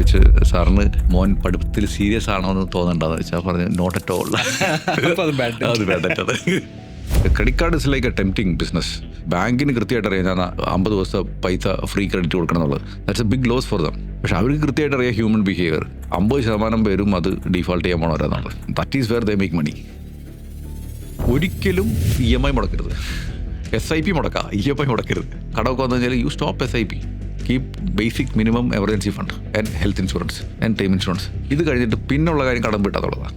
ചോദിച്ചു, സാറിന് മോൻ പഠിത്തത്തിൽ സീരിയസ് ആണോ എന്ന് തോന്നണ്ടെന്ന് വെച്ചാൽ പറഞ്ഞു നോട്ട് അറ്റ് ഓൾ. അത് വേണ്ടത്. Credit card is like A tempting business. ബാങ്കിന് കൃത്യമായിട്ട് അറിയാം ഞാൻ 50 ദിവസത്തെ പൈസ ഫ്രീ ക്രെഡിറ്റ് കൊടുക്കണം എന്നുള്ളത്. That's a big loss for them. പക്ഷെ അവർക്ക് കൃത്യമായിട്ട് അറിയാം ഹ്യൂമൻ ബിഹേവിയർ 50% പേരും അത് ഡീഫോൾട്ട് ചെയ്യാൻ പോകണവരാന്നുള്ളത്. That is where they make money. ഒരിക്കലും EMI മുടക്കരുത്. SIP മുടക്കാം, EMI മുടക്കരുത്. കടമൊക്കെ വന്നു കഴിഞ്ഞാൽ you stop SIP. Keep basic minimum emergency fund and health insurance and time insurance. ഇത് കഴിഞ്ഞിട്ട് പിന്നുള്ള കാര്യം കടം വിട്ടാന്നുള്ളതാണ്.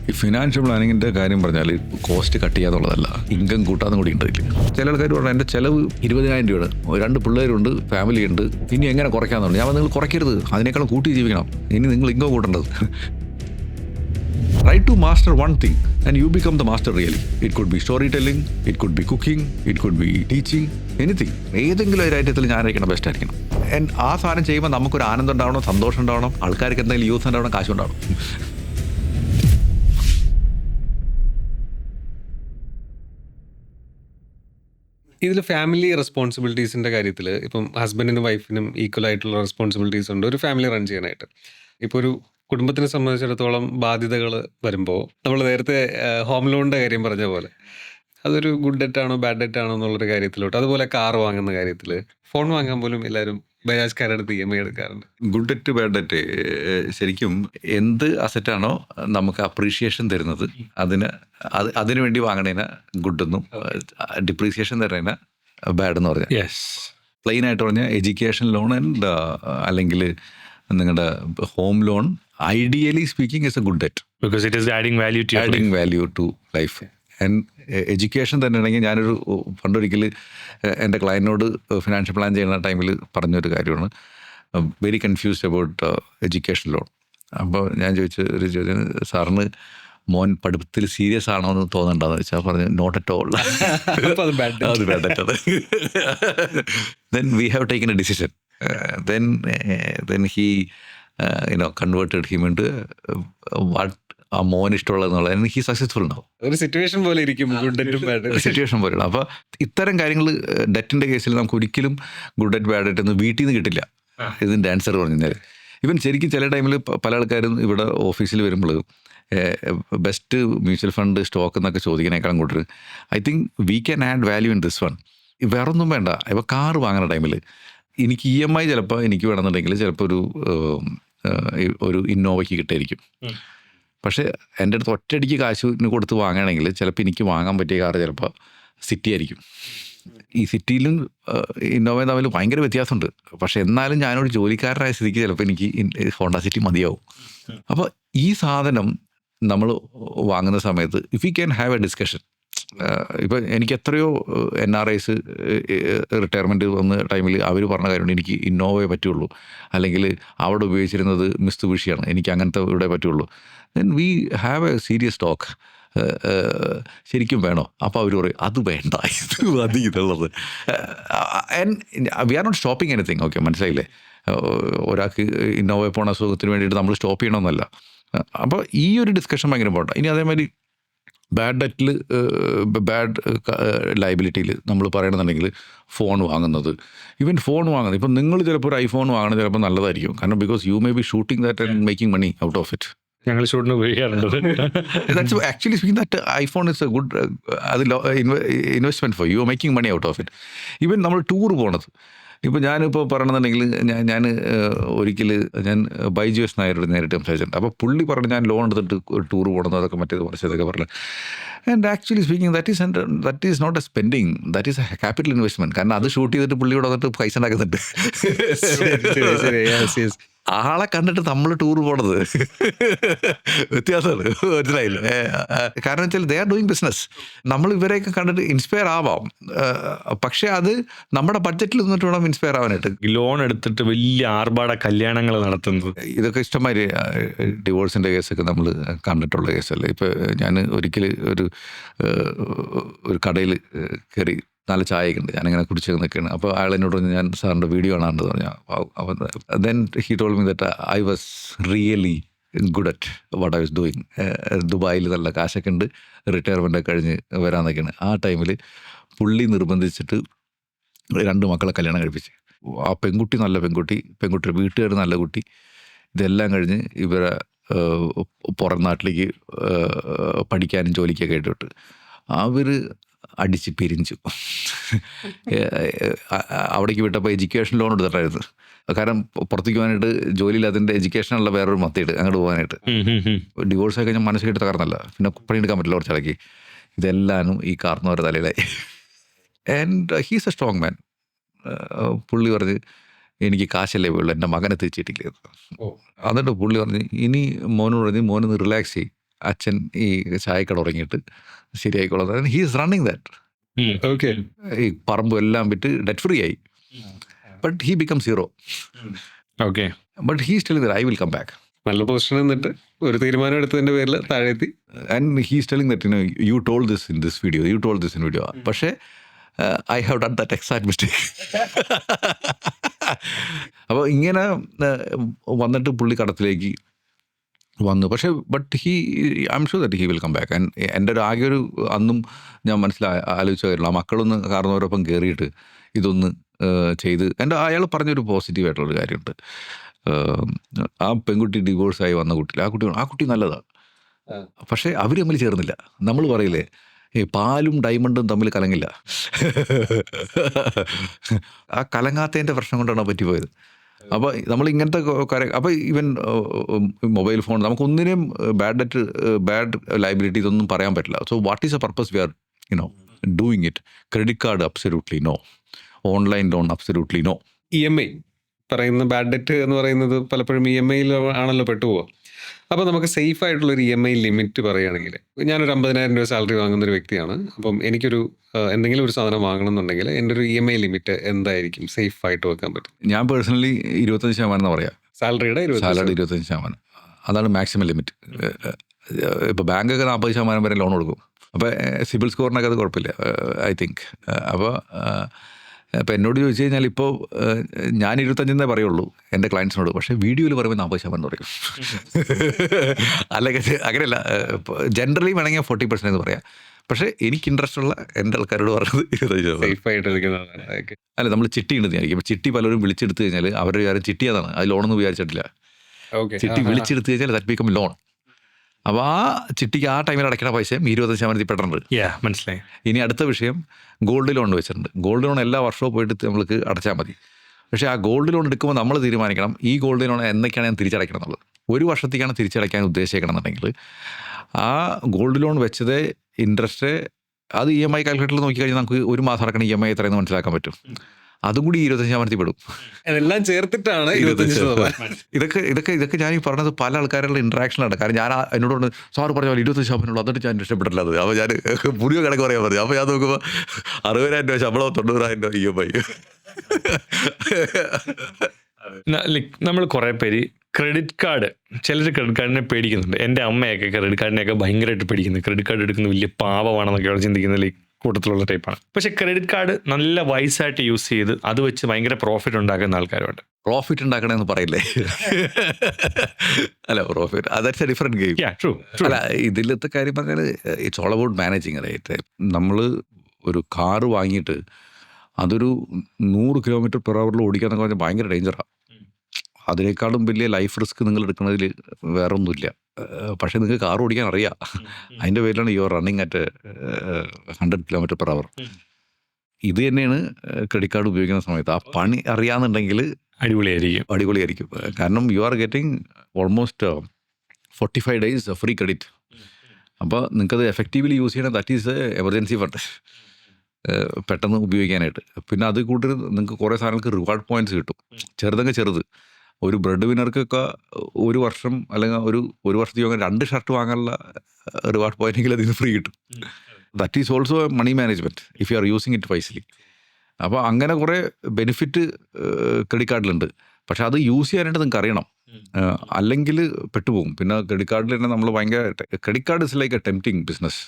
ഈ ഫിനാൻഷ്യൽ പ്ലാനിങ്ങിൻ്റെ കാര്യം പറഞ്ഞാൽ കോസ്റ്റ് കട്ട് ചെയ്യാന്നുള്ളതല്ല, ഇൻകം കൂട്ടാന്നും കൂടി ഉണ്ട് ഇതിൽ. ചില ആൾക്കാർ പറഞ്ഞാൽ എൻ്റെ ചിലവ് 20,000 രൂപയാണ്, 2 പിള്ളേരുണ്ട്, ഫാമിലി ഉണ്ട്, ഇനി എങ്ങനെ കുറയ്ക്കാമെന്നുണ്ട്. ഞാൻ നിങ്ങൾ കുറയ്ക്കരുത്, അതിനേക്കാളും കൂട്ടി ജീവിക്കണം. ഇനി നിങ്ങൾ income കൂട്ടേണ്ടത്. Try to master one thing and you become the master really. It could be storytelling, it could be cooking, it could be teaching, anything. ഏതെങ്കിലും ഒരു ഐറ്റത്തിൽ ഞാനായിരിക്കണം, ബെസ്റ്റ് ആയിരിക്കണം. ആൻഡ് ആ സാധനം ചെയ്യുമ്പോൾ നമുക്കൊരു ആനന്ദം ഉണ്ടാവണം, സന്തോഷം ഉണ്ടാവണം, ആൾക്കാർക്ക് എന്തെങ്കിലും യൂസ് ഉണ്ടാവണം, കാശുണ്ടാവണം. ഇതിൽ ഫാമിലി റെസ്പോൺസിബിലിറ്റീസിൻ്റെ കാര്യത്തിൽ ഇപ്പം ഹസ്ബൻഡിനും വൈഫിനും ഈക്വൽ ആയിട്ടുള്ള റെസ്പോൺസിബിലിറ്റീസ് ഉണ്ട് ഒരു ഫാമിലി റൺ ചെയ്യാനായിട്ട്. ഇപ്പോൾ ഒരു കുടുംബത്തിനെ സംബന്ധിച്ചിടത്തോളം ബാധ്യതകൾ വരുമ്പോൾ നമ്മൾ നേരത്തെ ഹോം ലോണിൻ്റെ കാര്യം പറഞ്ഞ പോലെ അതൊരു ഗുഡ് ഡെറ്റ് ആണോ ബാഡ് ഡെറ്റ് ആണോ എന്നുള്ളൊരു കാര്യത്തിലോട്ട്, അതുപോലെ കാർ വാങ്ങുന്ന കാര്യത്തിൽ ഫോൺ വാങ്ങാൻ പോലും എല്ലാവരും ബജാജ് കാർഡെടുത്ത് EMI എടുക്കാറുണ്ട്. ഗുഡ് ഡെറ്റ് ബാഡ് ഡെറ്റ് ശരിക്കും എന്ത് അസറ്റാണോ നമുക്ക് അപ്രീഷിയേഷൻ തരുന്നത് അതിനു വേണ്ടി വാങ്ങണേന് ഗുഡെന്നും ഡിപ്രീസിയേഷൻ തരുന്നതിന് ബാഡ് എന്ന് പറഞ്ഞാൽ. പ്ലെയിൻ ആയിട്ട് പറഞ്ഞാൽ എഡ്യൂക്കേഷൻ ലോൺ ആൻഡ് അല്ലെങ്കിൽ നിങ്ങളുടെ home loan ideally speaking is A good debt because it is adding value to life. And education തന്നെ ആണെങ്കിൽ ഞാനൊരു പണ്ടൊരിക്കൽ എൻ്റെ ക്ലയൻറ്റിനോട് ഫിനാൻഷ്യൽ പ്ലാൻ ചെയ്യുന്ന ടൈമിൽ പറഞ്ഞൊരു കാര്യമാണ്, very confused about education loan. അപ്പോൾ ഞാൻ ഒരു ചോദ്യം, സാറിന് മോൻ പഠിത്തത്തിൽ സീരിയസ് ആണോ എന്ന് തോന്നണ്ടെന്ന് വെച്ചാൽ പറഞ്ഞു നോട്ട് അറ്റ് ഓൾ. അത് വേണ്ടത്. Then we have taken a decision. Then he converted him into what ആ മോൻ ഇഷ്ടമുള്ളതെന്നുള്ളത്. ഹി സക്സസ്ഫുൾ ഉണ്ടാവും. ഒരു സിറ്റുവേഷൻ പോലെ ഇരിക്കും ഗുഡ് ഡെറ്റും ബാഡ് ഡെറ്റും. സിറ്റുവേഷൻ പോലെയാണ്. അപ്പോൾ ഇത്തരം കാര്യങ്ങൾ ഡെറ്റിൻ്റെ കേസിൽ നമുക്ക് ഒരിക്കലും ഗുഡ് ഡെറ്റ് ബാഡ് ഡെറ്റ് ഒന്നും വീട്ടിൽ നിന്ന് കിട്ടില്ല. ഇതിൻ്റെ ആൻസർ പറഞ്ഞു കഴിഞ്ഞാൽ ഇവൻ ശരിക്കും ചില ടൈമിൽ പല ആൾക്കാരും ഇവിടെ ഓഫീസിൽ വരുമ്പോൾ ബെസ്റ്റ് മ്യൂച്വൽ ഫണ്ട് സ്റ്റോക്ക് എന്നൊക്കെ ചോദിക്കുന്നതിനേക്കാളും കൂടുതൽ I think we can add value in this one. വേറൊന്നും വേണ്ട. ഇപ്പോൾ കാർ വാങ്ങുന്ന ടൈമിൽ എനിക്ക് EMI ചിലപ്പോൾ എനിക്ക് വേണമെന്നുണ്ടെങ്കിൽ ചിലപ്പോൾ ഒരു ഇന്നോവയ്ക്ക് കിട്ടായിരിക്കും. പക്ഷേ എൻ്റെ അടുത്ത് ഒറ്റയടിക്ക് കാശിന് കൊടുത്ത് വാങ്ങുകയാണെങ്കിൽ ചിലപ്പോൾ എനിക്ക് വാങ്ങാൻ പറ്റിയ കാർ ചിലപ്പോൾ സിറ്റി ആയിരിക്കും. ഈ സിറ്റിയിലും ഇന്നോവയും തമ്മിൽ ഭയങ്കര വ്യത്യാസമുണ്ട്. പക്ഷെ എന്നാലും ഞാനൊരു ജോലിക്കാരനായ സ്ഥിതിക്ക് ചിലപ്പോൾ എനിക്ക് ഹോണ്ട സിറ്റി മതിയാവും. അപ്പോൾ ഈ സാധനം നമ്മൾ വാങ്ങുന്ന സമയത്ത് if you can have A discussion. ഇപ്പോൾ എനിക്ക് എത്രയോ NRIs റിട്ടയർമെൻറ്റ് വന്ന ടൈമിൽ അവർ പറഞ്ഞ കാര്യമുണ്ട്, എനിക്ക് ഇന്നോവയെ പറ്റുള്ളൂ, അല്ലെങ്കിൽ അവിടെ ഉപയോഗിച്ചിരുന്നത് മിസ്തുബിഷിയാണ്, എനിക്ക് അങ്ങനത്തെ ഇവിടെ പറ്റുള്ളൂ. Then we have A serious talk. ശരിക്കും വേണോ? അപ്പോൾ അവർ പറയും അത് വേണ്ട, ഇത് മതി എന്നുള്ളത്. We are not stopping anything. Okay, മനസ്സിലായില്ലേ? ഒരാൾക്ക് ഇന്നോവയിൽ പോണ സുഖത്തിന് വേണ്ടിയിട്ട് നമ്മൾ സ്റ്റോപ്പ് ചെയ്യണമെന്നല്ല. അപ്പോൾ ഈ ഒരു ഡിസ്കഷൻ ഭയങ്കര ഇമ്പോർട്ടൻ്റ്. ഇനി അതേമാതിരി ബാഡ് ഡെറ്റിൽ ബാഡ് ലയബിലിറ്റിയിൽ നമ്മൾ പറയണമെന്നുണ്ടെങ്കിൽ ഫോൺ വാങ്ങുന്നത്, ഈവൻ ഫോൺ വാങ്ങുന്നത്, ഇപ്പം നിങ്ങൾ ചിലപ്പോൾ ഒരു iPhone വാങ്ങുന്നത് ചിലപ്പോൾ നല്ലതായിരിക്കും. കാരണം because you may be shooting that and making money out of it. ഞങ്ങൾ ഷൂട്ടിന് ഉപയോഗിക്കാറുണ്ട്. That's actually speaking that iPhone is a good investment for you. You're making money out of it. Even നമ്മൾ tour പോണത്, ഇപ്പോൾ ഞാനിപ്പോൾ പറയണമെന്നുണ്ടെങ്കിൽ ഞാൻ ഒരിക്കൽ ഞാൻ ബൈജുഎസ് നായരോട് നേരിട്ട് സംസാരിച്ചിട്ടുണ്ട്. അപ്പോൾ പുള്ളി പറഞ്ഞു ഞാൻ ലോൺ എടുത്തിട്ട് ടൂർ പോകണം, അതൊക്കെ മറ്റേത് കുറച്ചതൊക്കെ പറഞ്ഞു. And actually speaking that is not a spending, that is a capital investment. കാരണം അത് ഷൂട്ട് ചെയ്തിട്ട് പുള്ളിയോട് വന്നിട്ട് പൈസ ഉണ്ടാക്കുന്നുണ്ട്. ആളെ കണ്ടിട്ട് നമ്മൾ ടൂർ പോണത് വ്യത്യാസമാണ്, മനസ്സിലായില്ലേ? കാരണം വെച്ചാൽ ദേ ആർ ഡൂയിങ് ബിസിനസ്. നമ്മൾ ഇവരെയൊക്കെ കണ്ടിട്ട് ഇൻസ്പയർ ആവാം, പക്ഷെ അത് നമ്മുടെ ബഡ്ജറ്റിൽ നിന്നിട്ട് വേണം ഇൻസ്പയർ ആവാനായിട്ട്. ലോൺ എടുത്തിട്ട് വലിയ ആർഭാട കല്യാണങ്ങൾ നടത്തുന്നത്, ഇതൊക്കെ ഇഷ്ടംമാതിരി ഡിവോഴ്സിൻ്റെ കേസൊക്കെ നമ്മൾ കണ്ടിട്ടുള്ള കേസല്ലേ. ഇപ്പോൾ ഞാൻ ഒരിക്കൽ ഒരു കടയിൽ കയറി, നല്ല ചായയൊക്കെ ഉണ്ട്, ഞാനിങ്ങനെ കുടിച്ച് നിൽക്കുകയാണ്. അപ്പോൾ അയാൾ എന്നോട് പറഞ്ഞു ഞാൻ സാറിൻ്റെ വീഡിയോ കാണാറുണ്ട് പറഞ്ഞാൽ. Then he told me that I was really good at what I was doing. ദുബായിൽ നല്ല കാശൊക്കെ ഉണ്ട്, റിട്ടയർമെൻ്റ് കഴിഞ്ഞ് വരാൻ നിൽക്കുകയാണ്. ആ ടൈമിൽ പുള്ളി നിർബന്ധിച്ചിട്ട് 2 മക്കളെ കല്യാണം കഴിപ്പിച്ച്. ആ പെൺകുട്ടി നല്ല പെൺകുട്ടിയുടെ വീട്ടുകാർ നല്ല കുട്ടി, ഇതെല്ലാം കഴിഞ്ഞ് ഇവരെ പുറം നാട്ടിലേക്ക് പഠിക്കാനും ജോലിക്കൊക്കെ ആയിട്ട് അവർ അടിച്ച് പിരിഞ്ചു. അവിടേക്ക് വിട്ടപ്പോൾ എഡ്യൂക്കേഷൻ ലോൺ എടുത്തിട്ടായിരുന്നു. കാരണം പുറത്തേക്ക് പോകാനായിട്ട് ജോലിയിൽ അതിൻ്റെ എഡ്യൂക്കേഷനുള്ള വേറൊരു മത്തിയിട്ട് അങ്ങോട്ട് പോകാനായിട്ട്. ഡിവോഴ്സ് ആയി കഴിഞ്ഞാൽ മനസ്സിലായിട്ട് തകർന്നല്ല, പിന്നെ പണിയെടുക്കാൻ പറ്റില്ല കുറച്ചിടയ്ക്ക്. ഇതെല്ലാനും ഈ കാർന്നവരുടെ തലയിലായി. And he's a strong man. പുള്ളി പറഞ്ഞ് എനിക്ക് കാശല്ലേ ഉള്ളൂ, എൻ്റെ മകനെ തിരിച്ചിട്ടില്ല. എന്നിട്ട് പുള്ളി പറഞ്ഞ് ഇനി മോനോട് പറഞ്ഞ് മോനൊന്ന് റിലാക്സ് ചെയ്യും, അച്ഛൻ ഈ ചായക്കട തുടങ്ങിയിട്ട് ശരിയായിക്കോളാം. He's running that. ഓക്കെ. ഈ പറമ്പും എല്ലാം വിറ്റ് ഡെറ്റ് ഫ്രീ ആയി. But he become zero. Okay. But he's telling that I will come back. നല്ല പൊസിഷൻ എന്നിട്ട് ഒരു തീരുമാനം എടുത്തതിന്റെ പേരിൽ താഴെത്തി. And he's telling that you told this in this video. പക്ഷേ I have done that exact mistake. അപ്പോൾ ഇങ്ങനെ വന്നിട്ട് പുള്ളി കടത്തിലേക്ക് വന്നു. പക്ഷേ I'm sure that he will come back. And എൻ്റെ ആകെ ഒരു അന്നും ഞാൻ ആലോചിച്ച കാര്യമില്ല, ആ മക്കളൊന്ന് കാരണവരൊപ്പം കയറിയിട്ട് ഇതൊന്ന് ചെയ്ത്. അയാൾ പറഞ്ഞൊരു പോസിറ്റീവായിട്ടുള്ളൊരു കാര്യമുണ്ട്. ആ പെൺകുട്ടി ഡിവോഴ്സായി വന്ന ആ കുട്ടി നല്ലതാണ്, പക്ഷേ അവർ തമ്മിൽ ചേർന്നില്ല. നമ്മൾ പറയില്ലേ പാലും ഡയമണ്ടും തമ്മിൽ കലങ്ങില്ല. ആ കലങ്ങാത്തതിൻ്റെ പ്രശ്നം കൊണ്ടാണ് പറ്റിപ്പോയത്. അപ്പോൾ നമ്മൾ ഇങ്ങനത്തെ കാര്യം, അപ്പോൾ ഈവൻ മൊബൈൽ ഫോൺ നമുക്കൊന്നിനെയും ബാഡ് ലൈബിലിറ്റി ഇതൊന്നും പറയാൻ പറ്റില്ല. So what is a purpose we are doing it? Credit card absolutely no, online loan absolutely no. EMI പറയുന്ന ബാഡ് ഡെറ്റ് എന്ന് പറയുന്നത് പലപ്പോഴും EMI ആണല്ലോ പെട്ടുപോകുക. അപ്പോൾ നമുക്ക് സേഫ് ആയിട്ടുള്ളൊരു EMI ലിമിറ്റ് പറയുകയാണെങ്കിൽ, ഞാനൊരു 50,000 രൂപ സാലറി വാങ്ങുന്ന ഒരു വ്യക്തിയാണ്. അപ്പം എനിക്കൊരു എന്തെങ്കിലും ഒരു സാധനം വാങ്ങണം എന്നുണ്ടെങ്കിൽ എൻ്റെ ഒരു EMI ലിമിറ്റ് എന്തായിരിക്കും സേഫ് ആയിട്ട് വെക്കാൻ പറ്റും? ഞാൻ പേഴ്സണലി 25% പറയാം. സാലറിയുടെ 25%. അതാണ് മാക്സിമം ലിമിറ്റ്. ഇപ്പോൾ ബാങ്കൊക്കെ 40% വരെ ലോൺ കൊടുക്കും. അപ്പോൾ സിബിൽ സ്കോറിനൊക്കെ അത് കുഴപ്പമില്ല, ഐ തിങ്ക്. അപ്പോൾ ഇപ്പോൾ എന്നോട് ചോദിച്ചു കഴിഞ്ഞാൽ ഇപ്പോൾ ഞാൻ 25 പറയുള്ളൂ എൻ്റെ ക്ലയൻസിനോട്, പക്ഷേ വീഡിയോയിൽ പറയുമ്പോൾ 40% പറയും. അല്ലെങ്കിൽ അങ്ങനെയല്ല, ജനറലി വേണമെങ്കിൽ 40% എന്ന് പറയാം. പക്ഷേ എനിക്ക് ഇൻട്രസ്റ്റ് ഉള്ള എൻ്റെ ആൾക്കാരോട് പറഞ്ഞത് 25%. സേഫ് ആയിട്ടിരിക്കുന്നതാണ്. അല്ല, നമ്മൾ ചിട്ടി ഉണ്ടെന്ന് വിചാരിക്കും. ഇപ്പോൾ ചിട്ടി പലരും വിളിച്ചെടുത്ത് കഴിഞ്ഞാൽ അവരുടെ കാര്യം ചിട്ടിയതാണ്, അത് ലോണൊന്നും വിചാരിച്ചിട്ടില്ല. ചിട്ടി വിളിച്ചെടുത്ത് കഴിഞ്ഞാൽ ദാറ്റ് ബിക്കം ലോൺ. അപ്പോൾ ആ ചിട്ടിക്ക് ആ ടൈമിൽ അടയ്ക്കുന്ന പൈസയും 20% പെട്ടിട്ടുണ്ട്. മനസ്സിലായി. ഇനി അടുത്ത വിഷയം ഗോൾഡ് ലോൺ വെച്ചിട്ടുണ്ട്. ഗോൾഡ് ലോൺ എല്ലാ വർഷവും പോയിട്ട് നമ്മൾക്ക് അടച്ചാൽ മതി. പക്ഷേ ആ ഗോൾഡ് ലോൺ എടുക്കുമ്പോൾ നമ്മൾ തീരുമാനിക്കണം ഈ ഗോൾഡ് ലോൺ എന്നൊക്കെയാണ് ഞാൻ തിരിച്ചടയ്ക്കണം എന്നുള്ളത്. ഒരു വർഷത്തേക്കാണ് തിരിച്ചടയ്ക്കാൻ ഉദ്ദേശിക്കണം എന്നുണ്ടെങ്കിൽ ആ ഗോൾഡ് ലോൺ വെച്ചത് ഇൻട്രസ്റ്റ് അത് EMI കാൽക്കുലേറ്ററിൽ നോക്കിക്കഴിഞ്ഞാൽ നമുക്ക് ഒരു മാസം അടക്കണം EMI എത്രയെന്ന് മനസ്സിലാക്കാൻ പറ്റും. അതും കൂടി 25% പെടും. അതെല്ലാം ചേർത്തിട്ടാണ് 25%. ഇതൊക്കെ ഞാൻ ഈ പറഞ്ഞത് പല ആൾക്കാരുടെ ഇൻട്രാക്ഷനാണ്. കാരണം ഞാൻ എന്നോട് പറഞ്ഞു സാറ് പറഞ്ഞ പോലെ 25% എന്നിട്ട് ഞാൻ രക്ഷപ്പെട്ടില്ല. അത് അപ്പോൾ ഞാൻ പുതിയ കണക്ക് പറയാൻ പറഞ്ഞു. അപ്പോൾ ഞാൻ നോക്കുമ്പോൾ 60,000 രൂപ ശമ്പളം, 90,000 രൂപ EMI. നമ്മൾ കുറേ പേര് ക്രെഡിറ്റ് കാർഡ്, ചിലർ ക്രെഡിറ്റ് കാർഡിനെ പേടിക്കുന്നുണ്ട്. എൻ്റെ അമ്മയൊക്കെ ക്രെഡിറ്റ് കാർഡിനെയൊക്കെ ഭയങ്കരമായിട്ട് പേടിക്കുന്നത്. ക്രെഡിറ്റ് കാർഡ് എടുക്കുന്ന വലിയ പാപമാണെന്നൊക്കെ ചിന്തിക്കുന്ന കൂട്ടത്തിലുള്ള ടൈപ്പാണ്. പക്ഷേ ക്രെഡിറ്റ് കാർഡ് നല്ല വൈസായിട്ട് യൂസ് ചെയ്ത് അത് വെച്ച് ഭയങ്കര പ്രോഫിറ്റ് ഉണ്ടാക്കുന്ന ആൾക്കാരുണ്ട്. പ്രോഫിറ്റ് ഉണ്ടാക്കണമെന്ന് പറയില്ലേ? അല്ല, profit that's a different game. അല്ല, ഇതിലത്തെ കാര്യം പറഞ്ഞാൽ it's all about managing, right? നമ്മൾ ഒരു കാറ് വാങ്ങിയിട്ട് അതൊരു 100 km/h ഓടിക്കാന്നൊക്കെ പറഞ്ഞാൽ ഭയങ്കര ഡേഞ്ചറാണ്. അതിനേക്കാളും വലിയ ലൈഫ് റിസ്ക് നിങ്ങൾ എടുക്കുന്നതിൽ വേറെ ഒന്നുമില്ല. പക്ഷേ നിങ്ങൾക്ക് കാർ ഓടിക്കാൻ അറിയാം, അതിൻ്റെ പേരിലാണ് you are running at 100 km/h. ഇത് തന്നെയാണ് ക്രെഡിറ്റ് കാർഡ് ഉപയോഗിക്കുന്ന സമയത്ത്. ആ പണി അറിയാമെന്നുണ്ടെങ്കിൽ അടിപൊളിയായിരിക്കും. കാരണം you are getting almost 45 days free credit. അപ്പോൾ നിങ്ങൾക്കത് എഫക്റ്റീവ്ലി യൂസ് ചെയ്യണം. ദാറ്റ് ഈസ് എമർജൻസി ഫണ്ട്, പെട്ടെന്ന് ഉപയോഗിക്കാനായിട്ട്. പിന്നെ അത് കൂട്ടി നിങ്ങൾക്ക് കുറേ സാധനങ്ങൾക്ക് റിവാർഡ് പോയിൻറ്റ്സ് കിട്ടും. ചെറുത് ഒരു ബ്രെഡ് വിനർക്കൊക്കെ ഒരു വർഷം അല്ലെങ്കിൽ ഒരു വർഷത്തേക്ക് വാങ്ങാൻ 2 ഷർട്ട് വാങ്ങാനുള്ള റിവാർഡ് പോയിന്റെങ്കിൽ അതിന് ഫ്രീ കിട്ടും. That is also money management if you are using it wisely. അപ്പോൾ അങ്ങനെ കുറേ ബെനിഫിറ്റ് ക്രെഡിറ്റ് കാർഡിലുണ്ട്. പക്ഷെ അത് യൂസ് ചെയ്യാനായിട്ട് നിങ്ങൾക്ക് അറിയണം, അല്ലെങ്കിൽ പെട്ടുപോകും. പിന്നെ ക്രെഡിറ്റ് കാർഡിൽ തന്നെ നമ്മൾ ഭയങ്കര credit card is like A tempting business.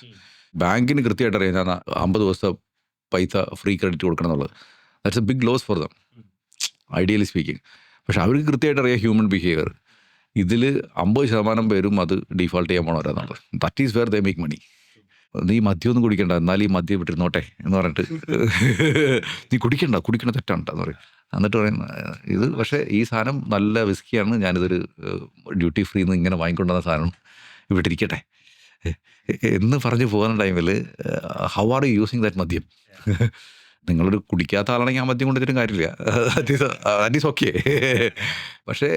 ബാങ്കിന് കൃത്യമായിട്ട് അറിയാം ഞാൻ 50 ദിവസത്തെ പൈസ ഫ്രീ ക്രെഡിറ്റ് കൊടുക്കണം എന്നുള്ളത്. That's a big loss for them, ideally speaking. പക്ഷെ അവർക്ക് കൃത്യമായിട്ട് അറിയാം ഹ്യൂമൻ ബിഹേവിയർ. ഇതിൽ 50% പേരും അത് ഡീഫോൾട്ട് ചെയ്യാൻ പോകണവരാന്നുള്ളത്. That is where they make money. നീ മദ്യമൊന്നും കുടിക്കണ്ട, എന്നാൽ ഈ മദ്യം വിട്ടിരുന്നോട്ടെ എന്ന് പറഞ്ഞിട്ട് നീ കുടിക്കണ്ട തെറ്റാണ് എന്ന് പറയും. എന്നിട്ട് പറയും ഇത് പക്ഷേ ഈ സാധനം നല്ല വിസ്കിയാണ്, ഞാനിതൊരു ഡ്യൂട്ടി ഫ്രീന്ന് ഇങ്ങനെ വാങ്ങിക്കൊണ്ടുവന്ന സാധനം ഇവിടെ ഇരിക്കട്ടെ എന്ന് പറഞ്ഞ് പോകുന്ന ടൈമിൽ how are you using that മദ്യം? നിങ്ങളൊരു കുടിക്കാത്ത ആളാണെങ്കിൽ ആ മദ്യം കൊണ്ടുവച്ചിട്ടും കാര്യമില്ല, ദാറ്റ് ഈസ് ഓക്കെ. പക്ഷേ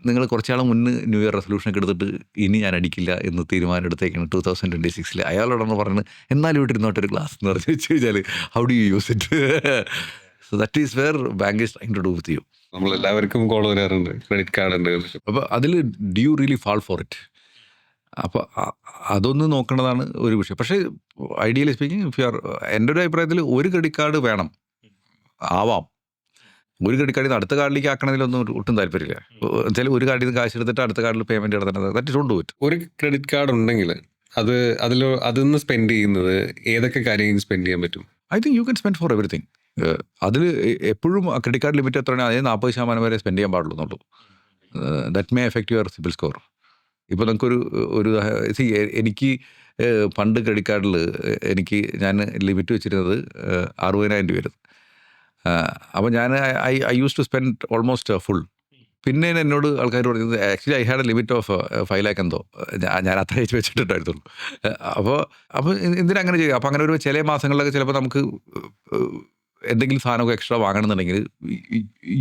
നിങ്ങൾ കുറച്ചാൾ മുന്നേ ന്യൂ ഇയർ റെസൊല്യൂഷനൊക്കെ എടുത്തിട്ട് ഇനി ഞാൻ അടിക്കില്ല എന്ന് തീരുമാനം എടുത്തേക്കാണ് 2026. അയാളോടാണ് പറഞ്ഞത് എന്നാലും ഇട്ടിരുന്നോട്ടൊരു ഗ്ലാസ് എന്ന് പറഞ്ഞ് വെച്ച് കഴിഞ്ഞാൽ how do you use it? So that is where bank is trying to do with you. നമ്മളെല്ലാവർക്കും കോൾ വരാറുണ്ട്, ക്രെഡിറ്റ് കാർഡ് ഉണ്ട്. അപ്പോൾ അതിൽ do you really fall for it? അപ്പോൾ അതൊന്ന് നോക്കേണ്ടതാണ് ഒരു വിഷയം. പക്ഷേ ideally speaking if you are, എൻ്റെ ഒരു അഭിപ്രായത്തിൽ ഒരു ക്രെഡിറ്റ് കാർഡ് വേണം, ആവാം. ഒരു ക്രെഡിറ്റ് കാർഡിൽ നിന്ന് അടുത്ത കാർഡിലേക്ക് ആക്കണതിലൊന്നും ഒട്ടും താല്പര്യമില്ല. വെച്ചാൽ ഒരു കാർഡിൽ നിന്ന് കാശ് എടുത്തിട്ട് അടുത്ത കാർഡിൽ പേയ്മെൻറ്റ് നടത്തുന്നത് ദാറ്റ് ഡോണ്ട് ഡു ഇറ്റ്. ഒരു ക്രെഡിറ്റ് കാർഡ് ഉണ്ടെങ്കിൽ അതിൽ സ്പെൻഡ് ചെയ്യുന്നത് ഏതൊക്കെ കാര്യങ്ങൾ സ്പെൻഡ് ചെയ്യാൻ പറ്റും? I think you can spend four everything. അതിൽ എപ്പോഴും ക്രെഡിറ്റ് കാർഡ് ലിമിറ്റ് എത്രയാണ്, അതിന് 40% വരെ സ്പെൻഡ് ചെയ്യാൻ പാടുള്ളൂ എന്നുള്ളൂ. That may effect your CIBIL score. ഇപ്പോൾ നമുക്കൊരു എനിക്ക് പണ്ട് ക്രെഡിറ്റ് കാർഡിൽ ഞാൻ ലിമിറ്റ് വെച്ചിരുന്നത് 60,000 രൂപ. അപ്പോൾ ഞാൻ I use to spend almost full. പിന്നെ എന്നോട് ആൾക്കാർ പറഞ്ഞത് actually I had a limit of 5 lakh എന്തോ, ഞാൻ അത്ര വെച്ചിട്ടുണ്ടായിരുന്നുള്ളൂ. അപ്പോൾ എന്തിനങ്ങനെ ചെയ്യുക? അപ്പോൾ അങ്ങനെ ഒരു ചില മാസങ്ങളിലൊക്കെ ചിലപ്പോൾ നമുക്ക് എന്തെങ്കിലും സാധനമൊക്കെ എക്സ്ട്രാ വാങ്ങണമെന്നുണ്ടെങ്കിൽ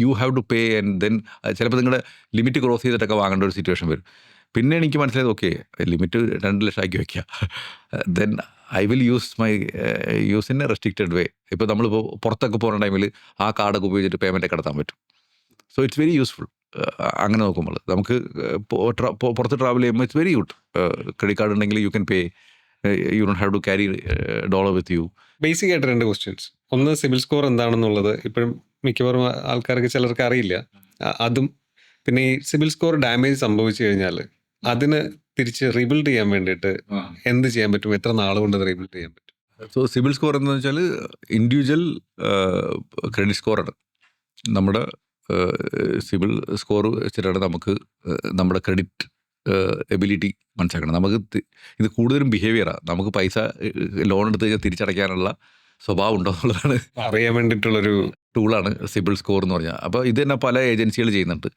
you have to pay and then ചിലപ്പോൾ നിങ്ങളുടെ ലിമിറ്റ് ക്രോസ് ചെയ്തിട്ടൊക്കെ വാങ്ങേണ്ട ഒരു സിറ്റുവേഷൻ വരും. പിന്നെ എനിക്ക് മനസ്സിലായത് ഓക്കെ ലിമിറ്റ് 2 ലക്ഷം ആക്കി വയ്ക്കുക, then I will use in a restricted way. ഇപ്പോൾ നമ്മളിപ്പോൾ പുറത്തൊക്കെ പോകുന്ന ടൈമിൽ ആ കാർഡൊക്കെ ഉപയോഗിച്ചിട്ട് പേയ്മെൻറ്റൊക്കെ നടത്താൻ പറ്റും. So it's very useful. അങ്ങനെ നോക്കുമ്പോൾ നമുക്ക് പുറത്ത് ട്രാവൽ ചെയ്യുമ്പോൾ it's very good. Credit card ഉണ്ടെങ്കിൽ you can pay, you don't have to carry dollar with you. Basic ആയിട്ട് 2 ക്വസ്റ്റ്യൻസ്. ഒന്ന്, സിബിൽ സ്കോർ എന്താണെന്നുള്ളത് ഇപ്പോഴും മിക്കവാറും ആൾക്കാർക്ക് ചിലർക്ക് അറിയില്ല. അതും പിന്നെ ഈ സിബിൽ സ്കോർ ഡാമേജ് സംഭവിച്ചു കഴിഞ്ഞാൽ അതിന് തിരിച്ച് റീബിൽഡ് ചെയ്യാൻ വേണ്ടിയിട്ട് എന്ത് ചെയ്യാൻ പറ്റും? എത്ര നാൾ കൊണ്ട് റീബിൽഡ് ചെയ്യാൻ പറ്റും? സോ സിബിൽ സ്കോർ എന്ന് വെച്ചാൽ ഇൻഡിവിജ്വൽ ക്രെഡിറ്റ് സ്കോറാണ്. നമ്മുടെ സിബിൽ സ്കോർ വെച്ചിട്ടാണ് നമുക്ക് നമ്മുടെ ക്രെഡിറ്റ് എബിലിറ്റി മനസ്സിലാക്കണം. നമുക്ക് ഇത് കൂടുതലും ബിഹേവിയറാണ്. നമുക്ക് പൈസ ലോൺ എടുത്ത് കഴിഞ്ഞാൽ തിരിച്ചടയ്ക്കാനുള്ള സ്വഭാവം ഉണ്ടോ എന്നുള്ളതാണ് അറിയാൻ വേണ്ടിയിട്ടുള്ളൊരു ടൂളാണ് സിബിൽ സ്കോർ എന്ന് പറഞ്ഞാൽ. അപ്പോൾ ഇത് തന്നെ പല ഏജൻസികൾ ചെയ്യുന്നുണ്ട്.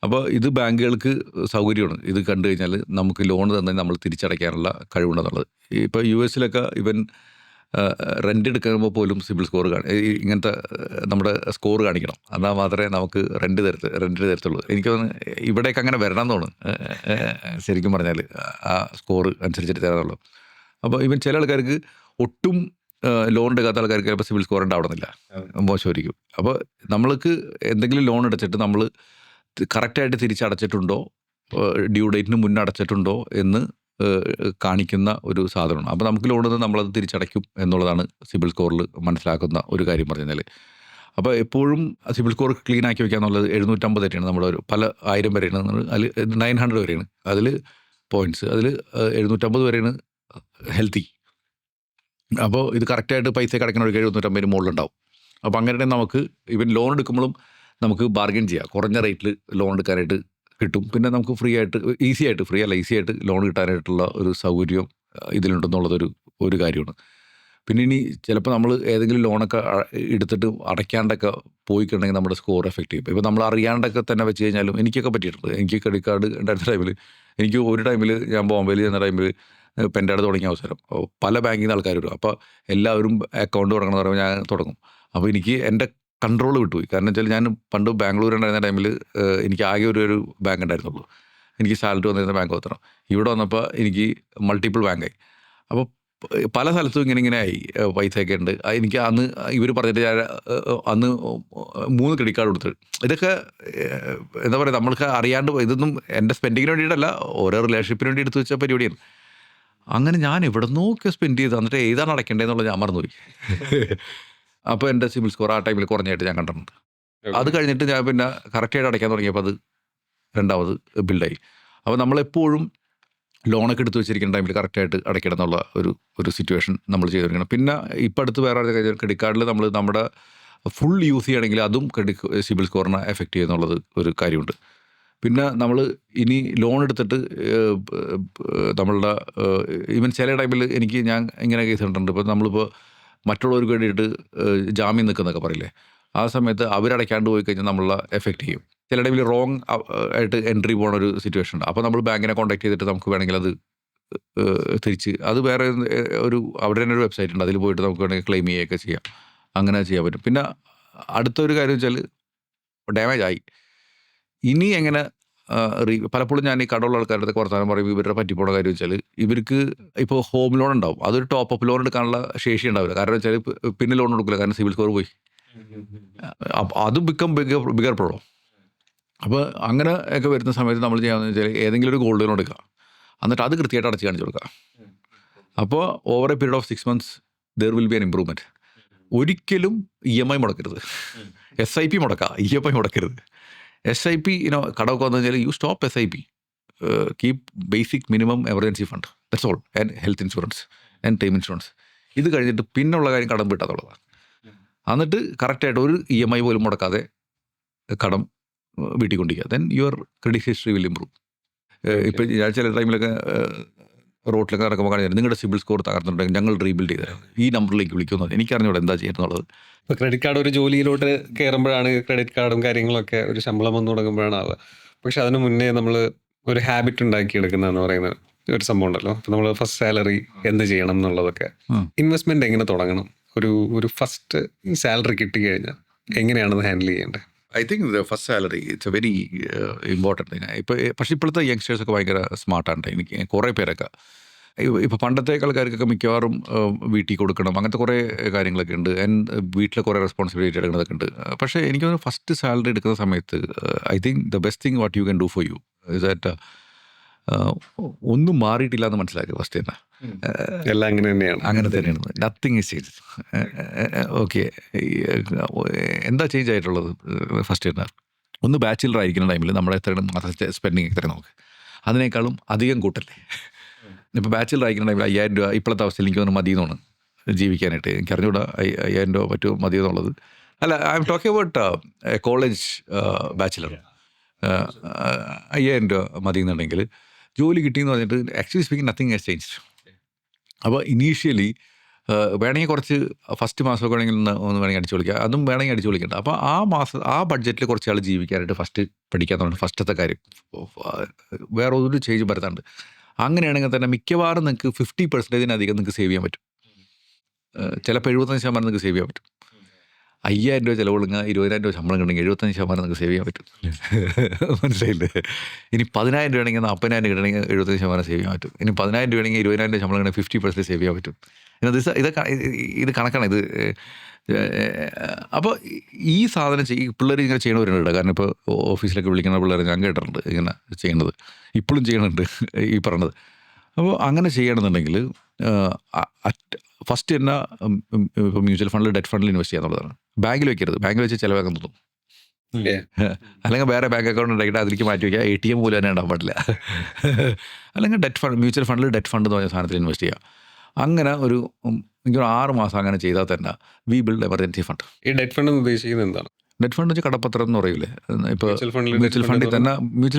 അപ്പോൾ ഇത് ബാങ്കുകൾക്ക് സൗകര്യമാണ്. ഇത് കണ്ടു കഴിഞ്ഞാൽ നമുക്ക് ലോൺ തന്നെ നമ്മൾ തിരിച്ചടയ്ക്കാനുള്ള കഴിവുണ്ടെന്നുള്ളത്. ഇപ്പോൾ US ഇവൻ റെൻ്റ് എടുക്കുമ്പോൾ പോലും സിബിൽ സ്കോർ ഇങ്ങനത്തെ നമ്മുടെ സ്കോർ കാണിക്കണം, എന്നാൽ മാത്രമേ നമുക്ക് റെൻറ്റ് തരത്തുള്ളൂ. എനിക്ക് തോന്നുന്നു ഇവിടേക്ക് അങ്ങനെ വരണം എന്ന് തോന്നുന്നു ശരിക്കും പറഞ്ഞാൽ, ആ സ്കോർ അനുസരിച്ചിട്ട് തരാനുള്ളൂ. അപ്പോൾ ഇവൻ ചില ആൾക്കാർക്ക് ഒട്ടും ലോൺ എടുക്കാത്ത ആൾക്കാർക്ക് ചിലപ്പോൾ സിബിൽ സ്കോർ ഉണ്ടാവണമെന്നില്ല, മോശമായിരിക്കും. അപ്പോൾ നമ്മൾക്ക് എന്തെങ്കിലും ലോൺ എടുത്തിട്ട് നമ്മൾ കറക്റ്റായിട്ട് തിരിച്ചടച്ചിട്ടുണ്ടോ, ഡ്യൂ ഡേറ്റിന് മുന്നേ അടച്ചിട്ടുണ്ടോ എന്ന് കാണിക്കുന്ന ഒരു സാധനമാണ്. അപ്പോൾ നമുക്ക് ലോൺ തന്നാൽ നമ്മളത് തിരിച്ചടയ്ക്കും എന്നുള്ളതാണ് സിബിൽ സ്കോറിൽ മനസ്സിലാക്കുന്ന ഒരു കാര്യം പറഞ്ഞു കഴിഞ്ഞാൽ. അപ്പോൾ എപ്പോഴും സിബിൽ സ്കോർ ക്ലീൻ ആക്കി വയ്ക്കുക എന്നുള്ളത് 750 വരെയാണ് നമ്മുടെ ഒരു പല 1000 വരെയാണ്, അതിൽ 900 വരെയാണ് അതിൽ പോയിൻറ്റ്സ്, അതിൽ 750 വരെയാണ് ഹെൽത്തി. അപ്പോൾ ഇത് കറക്റ്റായിട്ട് പൈസ അടയ്ക്കുന്ന ഒരു 750 മുകളിലുണ്ടാവും. അപ്പോൾ അങ്ങനെ നമുക്ക് ഇവൻ ലോൺ എടുക്കുമ്പോഴും നമുക്ക് ബാർഗൻ ചെയ്യാം, കുറഞ്ഞ റേറ്റിൽ ലോൺ എടുക്കാനായിട്ട് കിട്ടും. പിന്നെ നമുക്ക് ഫ്രീ ആയിട്ട് ഈസി ആയിട്ട് ലോൺ കിട്ടാനായിട്ടുള്ള ഒരു സൗകര്യം ഇതിലുണ്ടെന്നുള്ളതൊരു കാര്യമാണ്. പിന്നെ ഇനി ചിലപ്പോൾ നമ്മൾ ഏതെങ്കിലും ലോണൊക്കെ എടുത്തിട്ട് അടയ്ക്കാണ്ടൊക്കെ പോയിക്കുണ്ടെങ്കിൽ നമ്മുടെ സ്കോർ എഫക്റ്റ് ചെയ്യും. ഇപ്പോൾ നമ്മൾ അറിയാണ്ടൊക്കെ തന്നെ വെച്ച് കഴിഞ്ഞാലും എനിക്കൊക്കെ പറ്റിയിട്ടുണ്ട്. എനിക്ക് ക്രെഡിറ്റ് കാർഡ് ഉണ്ടായിരുന്ന ടൈമിൽ, എനിക്ക് ഒരു ടൈമിൽ ഞാൻ ബോംബെയിൽ ചെന്ന ടൈമിൽ പെൻഡാഡ് തുടങ്ങിയ അവസരം പല ബാങ്കിൽ നിന്ന് ആൾക്കാർ വരും. അപ്പോൾ എല്ലാവരും അക്കൗണ്ട് തുടങ്ങണമെന്ന് പറയുമ്പോൾ ഞാൻ തുടങ്ങും. അപ്പോൾ എനിക്ക് എൻ്റെ കൺട്രോൾ വിട്ടുപോയി. കാരണം വെച്ചാൽ ഞാൻ പണ്ട് ബാംഗ്ലൂർ ഉണ്ടായിരുന്ന ടൈമിൽ എനിക്ക് ആകെ ഒരു ബാങ്ക് ഉണ്ടായിരുന്നുള്ളൂ. എനിക്ക് സാലറി വന്നിരുന്ന ബാങ്ക് മാത്രം. ഇവിടെ വന്നപ്പോൾ എനിക്ക് മൾട്ടിപ്പിൾ ബാങ്കായി. അപ്പോൾ പല സ്ഥലത്തും ഇങ്ങനെ ആയി, പൈസയൊക്കെ ഉണ്ട്. എനിക്ക് അന്ന് ഇവർ പറഞ്ഞിട്ട് ഞാൻ അന്ന് 3 ക്രെഡിറ്റ് കാർഡ് കൊടുത്തു. ഇതൊക്കെ എന്താ പറയുക, നമ്മൾക്ക് അറിയാണ്ട് ഇതൊന്നും എൻ്റെ സ്പെൻഡിങ്ങിന് വേണ്ടിയിട്ടല്ല, ഓരോ റിലേഷൻഷിപ്പിന് വേണ്ടി എടുത്തു വെച്ച പരിപാടിയാണ്. അങ്ങനെ ഞാൻ എവിടെ നോക്കി സ്പെൻഡ് ചെയ്ത് എന്നിട്ട് ഏതാണ് അടയ്ക്കേണ്ടതെന്നുള്ളത് ഞാൻ മറന്നുപോയി. അപ്പോൾ എൻ്റെ സിബിൽ സ്കോർ ആ ടൈമിൽ കുറഞ്ഞായിട്ട് ഞാൻ കണ്ടിട്ടുണ്ട്. അത് കഴിഞ്ഞിട്ട് ഞാൻ പിന്നെ കറക്റ്റായിട്ട് അടയ്ക്കാൻ തുടങ്ങിയപ്പോൾ അത് രണ്ടാമത് ബിൽഡായി. അപ്പോൾ നമ്മളെപ്പോഴും ലോണൊക്കെ എടുത്ത് വെച്ചിരിക്കുന്ന ടൈമിൽ കറക്റ്റായിട്ട് അടയ്ക്കണം എന്നുള്ള ഒരു സിറ്റുവേഷൻ നമ്മൾ ചെയ്തിരിക്കണം. പിന്നെ ഇപ്പം അടുത്ത് വേറെ ക്രെഡിറ്റ് കാർഡിൽ നമ്മൾ നമ്മുടെ ഫുൾ യൂസ് ചെയ്യുകയാണെങ്കിൽ അതും സിബിൽ സ്കോറിനെ എഫക്റ്റ് ചെയ്യുന്നുള്ളത് ഒരു കാര്യമുണ്ട്. പിന്നെ നമ്മൾ ഇനി ലോൺ എടുത്തിട്ട് നമ്മളുടെ ഈവൻ ചില ടൈമിൽ ഞാൻ ഇങ്ങനെ കേസ് കണ്ടിട്ടുണ്ട്. ഇപ്പോൾ നമ്മളിപ്പോൾ മറ്റുള്ളവർക്ക് വേണ്ടിയിട്ട് ജാമ്യം നിൽക്കുന്നൊക്കെ പറയില്ലേ, ആ സമയത്ത് അവരടയ്ക്കാണ്ട് പോയി കഴിഞ്ഞാൽ നമ്മളെ എഫക്റ്റ് ചെയ്യും. ചില ടൈമിൽ റോങ് ആയിട്ട് എൻട്രി പോകുന്ന ഒരു സിറ്റുവേഷൻ ഉണ്ട്. അപ്പോൾ നമ്മൾ ബാങ്കിനെ കോൺടാക്ട് ചെയ്തിട്ട് നമുക്ക് വേണമെങ്കിൽ അത് തിരിച്ച് അത് വേറെ ഒരു അവിടെ തന്നെ ഒരു വെബ്സൈറ്റ് ഉണ്ട്, അതിൽ പോയിട്ട് നമുക്ക് വേണമെങ്കിൽ ക്ലെയിം ചെയ്യുകയൊക്കെ ചെയ്യാം. അങ്ങനെ ചെയ്യാൻ പറ്റും. പിന്നെ അടുത്തൊരു കാര്യം വെച്ചാൽ ഡാമേജ് ആയി ഇനി എങ്ങനെ പലപ്പോഴും ഞാൻ ഈ കടമുള്ള ആൾക്കാരുടെ അടുത്ത് വർത്തമാനം പറയും ഇവരുടെ പറ്റിപ്പോണ കാര്യം വെച്ചാൽ ഇവർക്ക് ഇപ്പോൾ ഹോം ലോൺ ഉണ്ടാവും, അതൊരു ടോപ്പ് അപ്പ് ലോൺ എടുക്കാനുള്ള ശേഷി ഉണ്ടാവില്ല. കാരണം വെച്ചാൽ പിന്നെ ലോൺ എടുക്കില്ല, കാരണം സിവിൽ സ്കോർ പോയി. അത് ബിഗർ പ്രോബ്ലം. അപ്പോൾ അങ്ങനെ ഒക്കെ വരുന്ന സമയത്ത് നമ്മൾ ചെയ്യാമെന്ന് വെച്ചാൽ ഏതെങ്കിലും ഒരു ഗോൾഡ് ലോൺ എടുക്കുക, എന്നിട്ട് അത് കൃത്യമായിട്ട് അടച്ച് കാണിച്ചു കൊടുക്കുക. അപ്പോൾ over A period of 6 months there will be an improvement. ഒരിക്കലും EMI മുടക്കരുത്, SIP മുടക്കുക, EMI മുടക്കരുത്. SIP കടമൊക്കെ വന്നു കഴിഞ്ഞാൽ you stop SIP, keep basic minimum emergency fund, that's all, and health insurance and time insurance. ഇത് കഴിഞ്ഞിട്ട് പിന്നുള്ള കാര്യം കടം വീട്ടാന്നുള്ളതാണ്. എന്നിട്ട് കറക്റ്റായിട്ട് ഒരു EMI പോലും മുടക്കാതെ കടം വീട്ടിക്കൊണ്ടിരിക്കുക. Then your credit history will improve. ഇപ്പം ഞാൻ ചില ടൈമിലൊക്കെ റോട്ടിലൊക്കെ നടക്കുമ്പോൾ കാണിച്ചാൽ നിങ്ങളുടെ സിബിൽ സ്കോർ തകർന്നിട്ടുണ്ടെങ്കിൽ ഞങ്ങൾ റീബിൽഡ് ചെയ്തത് ഈ നമ്പറിലേക്ക് വിളിക്കുന്നത്. എനിക്കറിഞ്ഞൂടെ എന്താ ചെയ്യുന്നുള്ളത്. ഇപ്പോൾ ക്രെഡിറ്റ് കാർഡ് ഒരു ജോലിയിലോട്ട് കയറുമ്പോഴാണ് ക്രെഡിറ്റ് കാർഡും കാര്യങ്ങളൊക്കെ ഒരു ശമ്പളം വന്നു തുടങ്ങുമ്പോഴാണ് ആവുക. പക്ഷെ അതിന് മുന്നേ നമ്മൾ ഒരു ഹാബിറ്റ് ഉണ്ടാക്കിയെടുക്കുന്നതെന്ന് പറയുന്ന ഒരു സംഭവം ഉണ്ടല്ലോ. അപ്പോൾ നമ്മൾ ഫസ്റ്റ് സാലറി എന്ത് ചെയ്യണം എന്നുള്ളതൊക്കെ, ഇൻവെസ്റ്റ്മെൻറ്റ് എങ്ങനെ തുടങ്ങണം, ഒരു ഫസ്റ്റ് സാലറി കിട്ടിക്കഴിഞ്ഞാൽ എങ്ങനെയാണത് ഹാൻഡിൽ ചെയ്യേണ്ടത്? I think the first salary it's A very important thing. പക്ഷേ ഇപ്പോഴത്തെ യങ്സ്റ്റേഴ്സൊക്കെ ഭയങ്കര സ്മാർട്ടാണ്. എനിക്ക് കുറേ പേരൊക്കെ ഇപ്പോൾ പണ്ടത്തെ ആൾക്കാർക്കൊക്കെ മിക്കവാറും വീട്ടിൽ കൊടുക്കണം, അങ്ങനത്തെ കുറേ കാര്യങ്ങളൊക്കെ ഉണ്ട്. ആൻഡ് വീട്ടിലെ കുറേ റെസ്പോൺസിബിലിറ്റി എടുക്കുന്നതൊക്കെ ഉണ്ട്. പക്ഷേ എനിക്ക് തോന്നുന്നു ഫസ്റ്റ് സാലറി എടുക്കുന്ന സമയത്ത് I think the best thing what you can do for you is that ഒന്നും മാറിയിട്ടില്ല എന്ന് മനസ്സിലാക്കുക ഫസ്റ്റ് തന്നെ. എല്ലാം അങ്ങനെ തന്നെയാണ്. അങ്ങനെ തന്നെയാണ്. Nothing is change. ഓക്കെ, എന്താ ചേഞ്ച് ആയിട്ടുള്ളത് ഫസ്റ്റ് തന്നെ? ഒന്ന് ബാച്ചിലർ ആയിരിക്കുന്ന ടൈമിൽ നമ്മുടെ എത്രയാണ് മാസത്തെ സ്പെൻഡിങ് എത്ര നോക്ക്, അതിനേക്കാളും അധികം കൂട്ടല്ലേ. ഇപ്പോൾ ബാച്ചിലർ ആയിരിക്കുന്ന ടൈമിൽ 5000 രൂപ ഇപ്പോഴത്തെ അവസ്ഥയിൽ എനിക്ക് തോന്നുന്നു മതി എന്നാണ് ജീവിക്കാനായിട്ട്. എനിക്ക് അറിഞ്ഞൂടാ 5000 രൂപ പറ്റുമോ മതി എന്നുള്ളത്. അല്ല, I am talking about college bachelor. 5000 രൂപ മതി എന്നുണ്ടെങ്കിൽ ജോലി കിട്ടിയെന്ന് പറഞ്ഞിട്ട് actually speaking nothing has changed. അപ്പോൾ ഇനീഷ്യലി വേണമെങ്കിൽ കുറച്ച് ഫസ്റ്റ് മാസമൊക്കെ വേണമെങ്കിൽ ഒന്ന് വേണമെങ്കിൽ അടിച്ചു വിളിക്കുക, അതും വേണമെങ്കിൽ അടിച്ചു വിളിക്കേണ്ട. അപ്പോൾ ആ ബഡ്ജറ്റിൽ കുറച്ച് ആൾ ജീവിക്കാനായിട്ട് ഫസ്റ്റ് പഠിക്കാൻ തുടങ്ങി. ഫസ്റ്റത്തെ കാര്യം വേറെ ഒരു ചേഞ്ച് വരുത്താണ്ട്. അങ്ങനെയാണെങ്കിൽ തന്നെ മിക്കവാറും നിങ്ങൾക്ക് 50% നിങ്ങൾക്ക് സേവ് ചെയ്യാൻ പറ്റും. ചിലപ്പോൾ 75% നിങ്ങൾക്ക് സേവ് ചെയ്യാൻ പറ്റും. 5000 രൂപ ചിലവുള്ള 20,000 രൂപ ശമ്പളം കിട്ടണമെങ്കിൽ 75% നിങ്ങൾക്ക് സേവ് ചെയ്യാൻ പറ്റും. മനസ്സിലായില്ലേ? ഇനി 10,000 രൂപയാണെങ്കിൽ 40,000 കിട്ടണമെങ്കിൽ 75% സേവ് ചെയ്യാൻ പറ്റും. ഇനി 10,000 രൂപയാണെങ്കിൽ 20,000 ശമ്പളം കിട്ടണമെങ്കിൽ 50% സേവ് ചെയ്യാൻ പറ്റും. ഇത് കണക്കാണ് ഇത്. അപ്പോൾ ഈ സാധനം പിള്ളേർ ഇങ്ങനെ ചെയ്യണവരുണ്ട്. കാരണം ഇപ്പോൾ ഓഫീസിലൊക്കെ വിളിക്കുന്ന പിള്ളേർ ഞാൻ കേട്ടിട്ടുണ്ട് ഇങ്ങനെ ചെയ്യുന്നത്, ഇപ്പോഴും ചെയ്യണുണ്ട് ഈ പറഞ്ഞത്. അപ്പോൾ അങ്ങനെ ചെയ്യണമെന്നുണ്ടെങ്കിൽ ഫസ്റ്റ് തന്നെ ഇപ്പോൾ മ്യൂച്വൽ ഫണ്ടിൽ ഡെറ്റ് ഫണ്ടിൽ ഇൻവെസ്റ്റ് ചെയ്യാന്നുള്ളതാണ്. ബാങ്കിൽ വെക്കരുത്. ബാങ്കിൽ വെച്ച് ചിലവാക്കാൻ തോന്നും. അല്ലെങ്കിൽ വേറെ ബാങ്ക് അക്കൗണ്ട് ഉണ്ടാക്കിയിട്ട് അതിലേക്ക് മാറ്റി വയ്ക്കുക. ATM പോലും തന്നെ ഉണ്ടാകാൻ പാടില്ല. അല്ലെങ്കിൽ ഡെറ്റ് ഫണ്ട്, മ്യൂച്വൽ ഫണ്ടിൽ ഡെറ്റ് ഫണ്ട് എന്ന് പറഞ്ഞ സാധനത്തിൽ ഇൻവെസ്റ്റ് ചെയ്യുക. അങ്ങനെ ഒരു 6 മാസം അങ്ങനെ ചെയ്താൽ തന്നെ വി ബിൽഡ് എമർജൻസി ഫണ്ട്. ഈ ഡെറ്റ് ഫണ്ട് ഉദ്ദേശിക്കുന്നത് എന്താണ്? ഡെറ്റ് ഫണ്ട് വെച്ചാൽ കടപ്പത്രം എന്ന് പറയൂലേ. ഇപ്പോൾ മ്യൂച്വൽ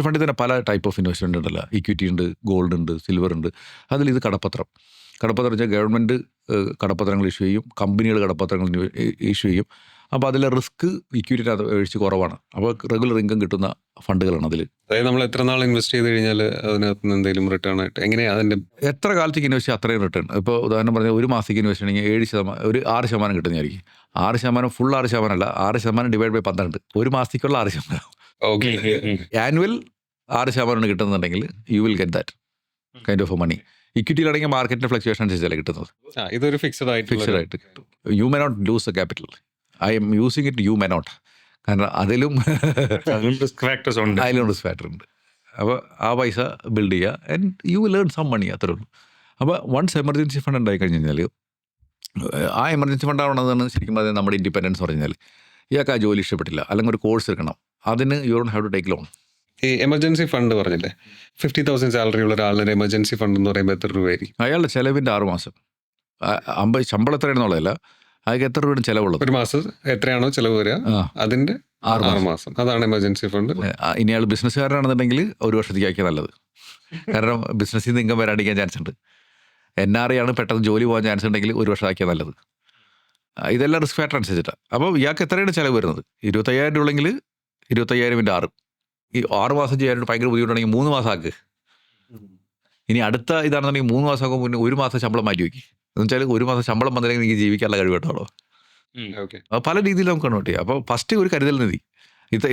ഫണ്ടിൽ തന്നെ പല ടൈപ്പ് ഓഫ് ഇൻവെസ്റ്റ്മെൻറ്റ് ഉണ്ടല്ലോ. ഇക്വിറ്റി ഉണ്ട്, ഗോൾഡ് ഉണ്ട്, സിൽവർ ഉണ്ട്. അതിൽ ഇത് കടപ്പത്രം വെച്ചാൽ ഗവൺമെൻറ് കടപ്പത്രങ്ങൾ ഇഷ്യൂ ചെയ്യും, കമ്പനികൾ കടപ്പത്രങ്ങൾ ഇഷ്യൂ ചെയ്യും. അപ്പോൾ അതിലെ റിസ്ക് ഇക്വിറ്റിയുടെ ഒഴിച്ച് കുറവാണ്. അപ്പോൾ റെഗുലർ ഇൻകം കിട്ടുന്ന ഫണ്ടുകളാണ് അതിൽ. അതായത് നമ്മൾ എത്ര നാൾ ഇൻവെസ്റ്റ് ചെയ്ത് കഴിഞ്ഞാൽ അതിനകത്ത് നിന്ന് എന്തെങ്കിലും റിട്ടേൺ ആയിട്ട് എങ്ങനെയാണ് അതിൻ്റെ എത്ര കാലത്തേക്ക് ഇൻവെസ്റ്റ് ചെയ്യുക അത്രയും റിട്ടേൺ. ഇപ്പോൾ ഉദാഹരണം പറഞ്ഞാൽ ഒരു മാസത്തേക്ക് ഇൻവെസ്റ്റ് ചെയ്യണമെങ്കിൽ 7%, ഒരു 6% കിട്ടുന്നതായിരിക്കും. 6% ഫുൾ 6% അല്ല, 6% ഡിവൈഡ് ബൈ 12, ഒരു മാസത്തേക്കുള്ള 6%. ഓക്കെ, ആനുവൽ 6% കിട്ടുന്നുണ്ടെങ്കിൽ you will get that kind of money. ഇക്വിറ്റിയിലാണെങ്കിൽ മാർക്കറ്റിൻ്റെ ഫ്ലക്ച്വേഷൻ അനുസരിച്ചല്ലേ കിട്ടുന്നത്. ഇതൊരു ഫിക്സഡ് ആയിട്ട് കിട്ടും. You may not lose a capital. I'm using it, you may not. കാരണം അതിലും റിസ്ക് ഫാക്ടേഴ്സ് ഉണ്ട്. അതിലും റിസ്ക് ഫാക്ടർ ഉണ്ട്. അപ്പോൾ ആ പൈസ ബിൽഡ് ചെയ്യുക and you will learn some money, അത്രേ ഉള്ളൂ. അപ്പോൾ വൺസ് എമർജൻസി ഫണ്ട് ഉണ്ടായി കഴിഞ്ഞ് കഴിഞ്ഞാൽ ആ എമർജൻസി ഫണ്ട് ആവണമെന്നാണ് ശരിക്കും പറഞ്ഞാൽ നമ്മുടെ ഇൻഡിപെൻഡൻസ് പറഞ്ഞാൽ. ഇയാൾക്ക് ആ ജോലി ഇഷ്ടപ്പെട്ടില്ല, അല്ലെങ്കിൽ ഒരു കോഴ്സ് എടുക്കണം, അതിന് you don't have to take loan. ഈ എമർജൻസി ഫണ്ട് പറഞ്ഞില്ലേ, 50,000 സാലറി ഉള്ള ഒരാളുടെ എമർജൻസി ഫണ്ട് എന്ന് പറയുമ്പോൾ എത്ര രൂപയായിരിക്കും? അയാളുടെ ചിലവിൻ്റെ 6 മാസം 50 ശമ്പളം എത്രയാണെന്നുള്ളതല്ല, അതൊക്കെ എത്ര രൂപയുടെ ചിലവുള്ളത്. ഒരു മാസം എത്രയാണോ ചിലവ് വരിക അതിൻ്റെ 6 മാസം, അതാണ് എമർജൻസി ഫണ്ട്. ഇനി അയാൾ ബിസിനസ്സുകാരനാണെന്നുണ്ടെങ്കിൽ 1 വർഷത്തേക്ക് ആക്കിയാൽ നല്ലത്. കാരണം ബിസിനസ്സിൽ നിന്ന് ഇൻകം വരാണ്ടിരിക്കാൻ ചാൻസ് ഉണ്ട്. NRI ആണ് പെട്ടെന്ന് ജോലി പോകാൻ ചാൻസ് ഉണ്ടെങ്കിൽ 1 വർഷം ആക്കിയാൽ നല്ലത്. ഇതെല്ലാം റിസ്ക് ഫാക്ടർ അനുസരിച്ചിട്ടാണ്. അപ്പോൾ ഇയാൾക്ക് എത്രയാണ് ചിലവ് വരുന്നത്? 25,000 ഉള്ളെങ്കിൽ 25,000 × 6. ഈ 6 മാസം ചെയ്യാനായിട്ട് ഭയങ്കര ബുദ്ധിമുട്ടാണെങ്കിൽ 3 മാസം ആക്ക്. ഇനി അടുത്ത ഇതാണെന്നുണ്ടെങ്കിൽ 3 മാസമൊക്കെ മുന്നേ 1 മാസം ശമ്പളം മാറ്റി വയ്ക്കും. എന്ന് വെച്ചാൽ 1 മാസം ശമ്പളം വന്നില്ലെങ്കിൽ എനിക്ക് ജീവിക്കാനുള്ള കഴിവ് കേട്ടോ. ഓക്കെ. പല രീതിയിൽ നമുക്ക് കൺവേർട്ട് ചെയ്യാം. അപ്പോൾ ഫസ്റ്റ് ഒരു കരുതൽ നിധി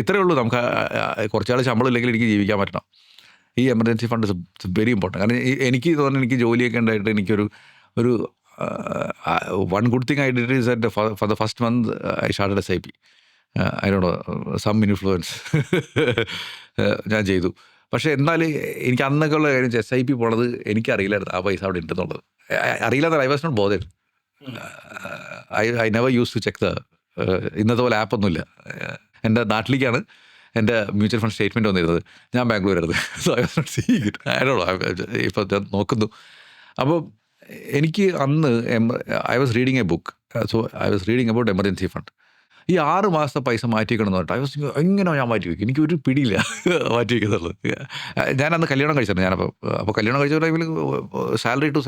ഇത്രയേ ഉള്ളൂ. നമുക്ക് കുറച്ചാൾ ശമ്പളം ഇല്ലെങ്കിൽ എനിക്ക് ജീവിക്കാൻ പറ്റണം. ഈ emergency fund is very important. കാരണം എനിക്ക് തോന്നുന്നു എനിക്ക് ജോലിയൊക്കെ ഉണ്ടായിട്ട് എനിക്കൊരു one good thing I did is that for the first month I started SIP. I don't know some influence ഞാൻ ചെയ്തു. പക്ഷേ എന്നാൽ എനിക്ക് അന്നൊക്കെ ഉള്ള കാര്യം SIP പോണത് എനിക്കറിയില്ലായിരുന്നു ആ പൈസ അവിടെ ഉണ്ടെന്നുള്ളത്. അറിയില്ലാത്ത I was not bothered. I never use to check the ഇന്നത്തെ പോലെ ആപ്പൊന്നുമില്ല. എൻ്റെ നാട്ടിലേക്കാണ് എൻ്റെ മ്യൂച്വൽ ഫണ്ട് സ്റ്റേറ്റ്മെൻറ്റ് വന്നിരുന്നത്. ഞാൻ ബാംഗ്ലൂരായിരുന്നു. So I was not seeing it. I don't know. ഇപ്പോൾ ഞാൻ നോക്കുന്നു. അപ്പോൾ എനിക്ക് അന്ന് I was reading a book. So I was reading about emergency fund. ഈ 6 മാസത്തെ പൈസ മാറ്റി വയ്ക്കണം എന്ന് പറഞ്ഞിട്ട് ഐ വാസ് എങ്ങനെ ഞാൻ മാറ്റി വയ്ക്കും? എനിക്കൊരു പിടിയില്ല മാറ്റി വയ്ക്കുന്നുള്ളത്. ഞാനന്ന് കല്യാണം കഴിച്ചിട്ടുണ്ട്. അപ്പോൾ കല്യാണം കഴിച്ച ടൈമിൽ സാലറി ടു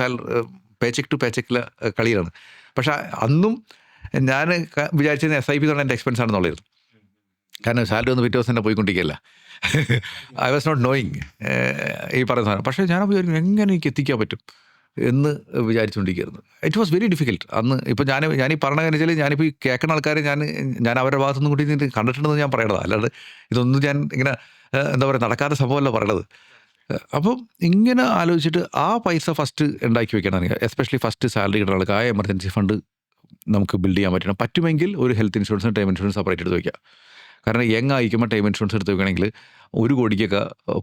പേച്ചെക്ക് ടു പേച്ചെക്കിലെ കളിയാണ്. പക്ഷേ അന്നും ഞാൻ വിചാരിച്ചത് SIP എന്ന് പറഞ്ഞാൽ എൻ്റെ എക്സ്പെൻസ് ആണെന്നുള്ളായിരുന്നു. കാരണം സാലറി ഒന്ന് പിറ്റേ ദിവസം തന്നെ പോയിക്കൊണ്ടിരിക്കുകയല്ല. ഐ വാസ് നോട്ട് നോയിങ് ഈ പറയുന്ന സാധനം. പക്ഷേ ഞാൻ വിചാരിക്കും എങ്ങനെ എനിക്ക് എത്തിക്കാൻ പറ്റും എന്ന് വിചാരിച്ചുകൊണ്ടിരിക്കുകയായിരുന്നു. ഇറ്റ് വാസ് വെരി ഡിഫിക്കൽട്ട് അന്ന്. ഇപ്പോൾ ഞാനീ പറഞ്ഞ കാര്യം വെച്ചാൽ ഞാനിപ്പോൾ ഈ കേൾക്കുന്ന ആൾക്കാരെ ഞാൻ അവരുടെ ഭാഗത്തുനിന്ന് കൂടി കണ്ടിട്ടുണ്ടെന്ന് ഞാൻ പറയണത്. അല്ലാണ്ട് ഇതൊന്നും ഞാൻ ഇങ്ങനെ എന്താ പറയുക നടക്കാത്ത സംഭവമല്ല പറയണത്. അപ്പം ഇങ്ങനെ ആലോചിച്ചിട്ട് ആ പൈസ ഫസ്റ്റ് ഉണ്ടാക്കി വെക്കണം. എസ്പെഷ്യലി ഫസ്റ്റ് സാലറി കിട്ടുന്ന ആൾക്ക് ആ എമർജൻസി ഫണ്ട് നമുക്ക് ബിൽഡ് ചെയ്യാൻ പറ്റണം. പറ്റുമെങ്കിൽ ഒരു ഹെൽത്ത് ഇൻഷുറൻസും ടൈം ഇൻഷുറൻസ് സെപ്പറേറ്റ് എടുത്ത് വയ്ക്കുക. കാരണം യങ് ആയിരിക്കുമ്പോൾ ടൈം ഇൻഷുറൻസ് എടുത്ത് വെക്കുകയാണെങ്കിൽ 1 കോടിക്കൊക്കെ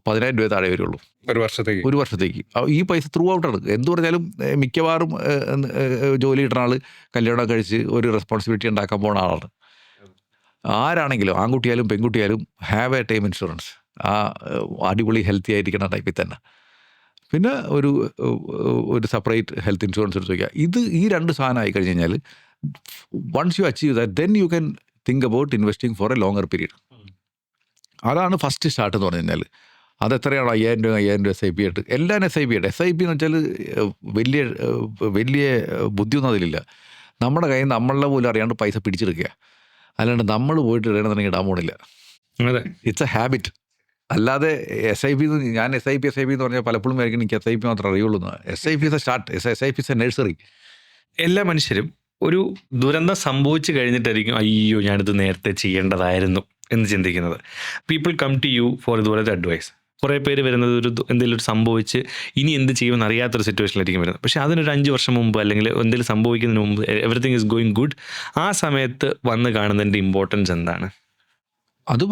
10,000 രൂപ താഴെ വരുള്ളൂ ഒരു വർഷത്തേക്ക്. ഈ പൈസ ത്രൂ ഔട്ടാണ്. എന്ത് പറഞ്ഞാലും മിക്കവാറും ജോലി കിട്ടുന്ന ആൾ കല്യാണം കഴിച്ച് ഒരു റെസ്പോൺസിബിലിറ്റി ഉണ്ടാക്കാൻ പോകുന്ന ആളാണ്. ആരാണെങ്കിലും ആൺകുട്ടിയാലും പെൺകുട്ടിയാലും ഹാവ് എ ടൈം ഇൻഷുറൻസ്. ആ അടിപൊളി ഹെൽത്തി ആയിരിക്കുന്ന ടൈപ്പിൽ തന്നെ. പിന്നെ ഒരു സെപ്പറേറ്റ് ഹെൽത്ത് ഇൻഷുറൻസ് എടുത്ത് വയ്ക്കുക. ഈ 2 സാധനം ആയി കഴിഞ്ഞ് കഴിഞ്ഞാൽ once you achieve that then you can think about investing for a longer period. അതാണ് ഫസ്റ്റ് സ്റ്റാർട്ട് എന്ന് പറഞ്ഞു കഴിഞ്ഞാൽ. അതെത്രയാണോ 5,000 രൂപ 5,000 രൂപ SIP ആയിട്ട് എല്ലാം SIP ആയിട്ട്. SIP എന്ന് വെച്ചാൽ വലിയ ബുദ്ധിയൊന്നും അതിലില്ല. നമ്മുടെ കയ്യിൽ നിന്ന് നമ്മളെ പോലും അറിയാണ്ട് പൈസ പിടിച്ചെടുക്കുക. അല്ലാണ്ട് നമ്മൾ പോയിട്ട് ഇടണമെന്നുണ്ടെങ്കിൽ ഇടാൻ പോണില്ല. അതെ, ഇറ്റ്സ് എ ഹാബിറ്റ്. അല്ലാതെ SIP ഞാൻ SIP എന്ന് പറഞ്ഞാൽ പലപ്പോഴും ആയിരിക്കും എനിക്ക് SIP മാത്രമേ അറിയുള്ളൂ. SIP is A start. SIP is A nursery. എല്ലാ മനുഷ്യരും ഒരു ദുരന്തം സംഭവിച്ചു കഴിഞ്ഞിട്ടായിരിക്കും അയ്യോ ഞാനിത് നേരത്തെ ചെയ്യേണ്ടതായിരുന്നു എന്ന് ചിന്തിക്കുന്നത്. People come to you for ഇതുപോലത്തെ അഡ്വൈസ്. കുറേ പേര് വരുന്നത് എന്തെങ്കിലും ഒരു സംഭവിച്ച് ഇനി എന്ത് ചെയ്യുമെന്ന് അറിയാത്തൊരു സിറ്റുവേഷനിലായിരിക്കും വരുന്നത്. പക്ഷേ അതിനൊരു 5 വർഷം മുമ്പ് അല്ലെങ്കിൽ എന്തെങ്കിലും സംഭവിക്കുന്നതിന് മുമ്പ് എവറിത്തിങ് ഈസ് ഗോയിങ് ഗുഡ്. ആ സമയത്ത് വന്ന് കാണുന്നതിൻ്റെ ഇമ്പോർട്ടൻസ് എന്താണ്? അത്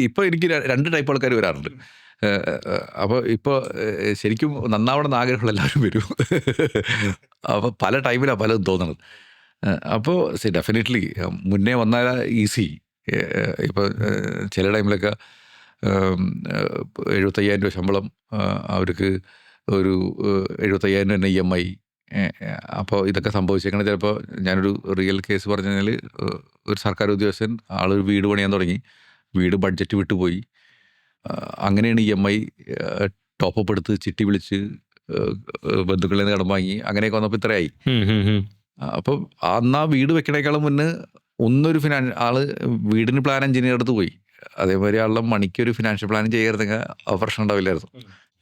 ഇപ്പോൾ എനിക്ക് 2 ടൈപ്പ് ആൾക്കാർ വരാറുണ്ട്. അപ്പോൾ ഇപ്പോൾ ശരിക്കും നന്നാവണമെന്ന് ആഗ്രഹമുള്ള എല്ലാവരും വരും. അപ്പോൾ പല ടൈമിലാണ് പലതും തോന്നണത്. അപ്പോൾ ഡെഫിനറ്റ്ലി മുന്നേ വന്നാൽ ഈസി. ഇപ്പോൾ ചില ടൈമിലൊക്കെ 75,000 രൂപ ശമ്പളം, അവർക്ക് ഒരു 75,000 തന്നെ EMI. അപ്പോൾ ഇതൊക്കെ സംഭവിച്ചേക്കണ ചിലപ്പോൾ ഞാനൊരു റിയൽ കേസ് പറഞ്ഞു കഴിഞ്ഞാൽ ഒരു സർക്കാർ ഉദ്യോഗസ്ഥൻ ആളൊരു വീട് പണിയാൻ തുടങ്ങി, വീട് ബഡ്ജറ്റ് വിട്ടുപോയി. അങ്ങനെയാണ് EMI ടോപ്പപ്പ് എടുത്ത് ചിട്ടി വിളിച്ച് ബന്ധുക്കളിൽ നിന്ന് കടം വാങ്ങി അങ്ങനെയൊക്കെ വന്നപ്പോൾ ഇത്രയായി. അപ്പം അന്ന് ആ വീട് വെക്കണേക്കാളും മുന്നേ ഒന്നൊരു ആള് വീടിന് പ്ലാൻ എഞ്ചിനീയർ അടുത്ത് പോയി. അതേമാതിരി ആളുടെ മണിക്കൊരു ഫിനാൻഷ്യൽ പ്ലാൻ ചെയ്യായിരുന്നെങ്കിൽ ആ പ്രശ്നം ഉണ്ടാവില്ലായിരുന്നു.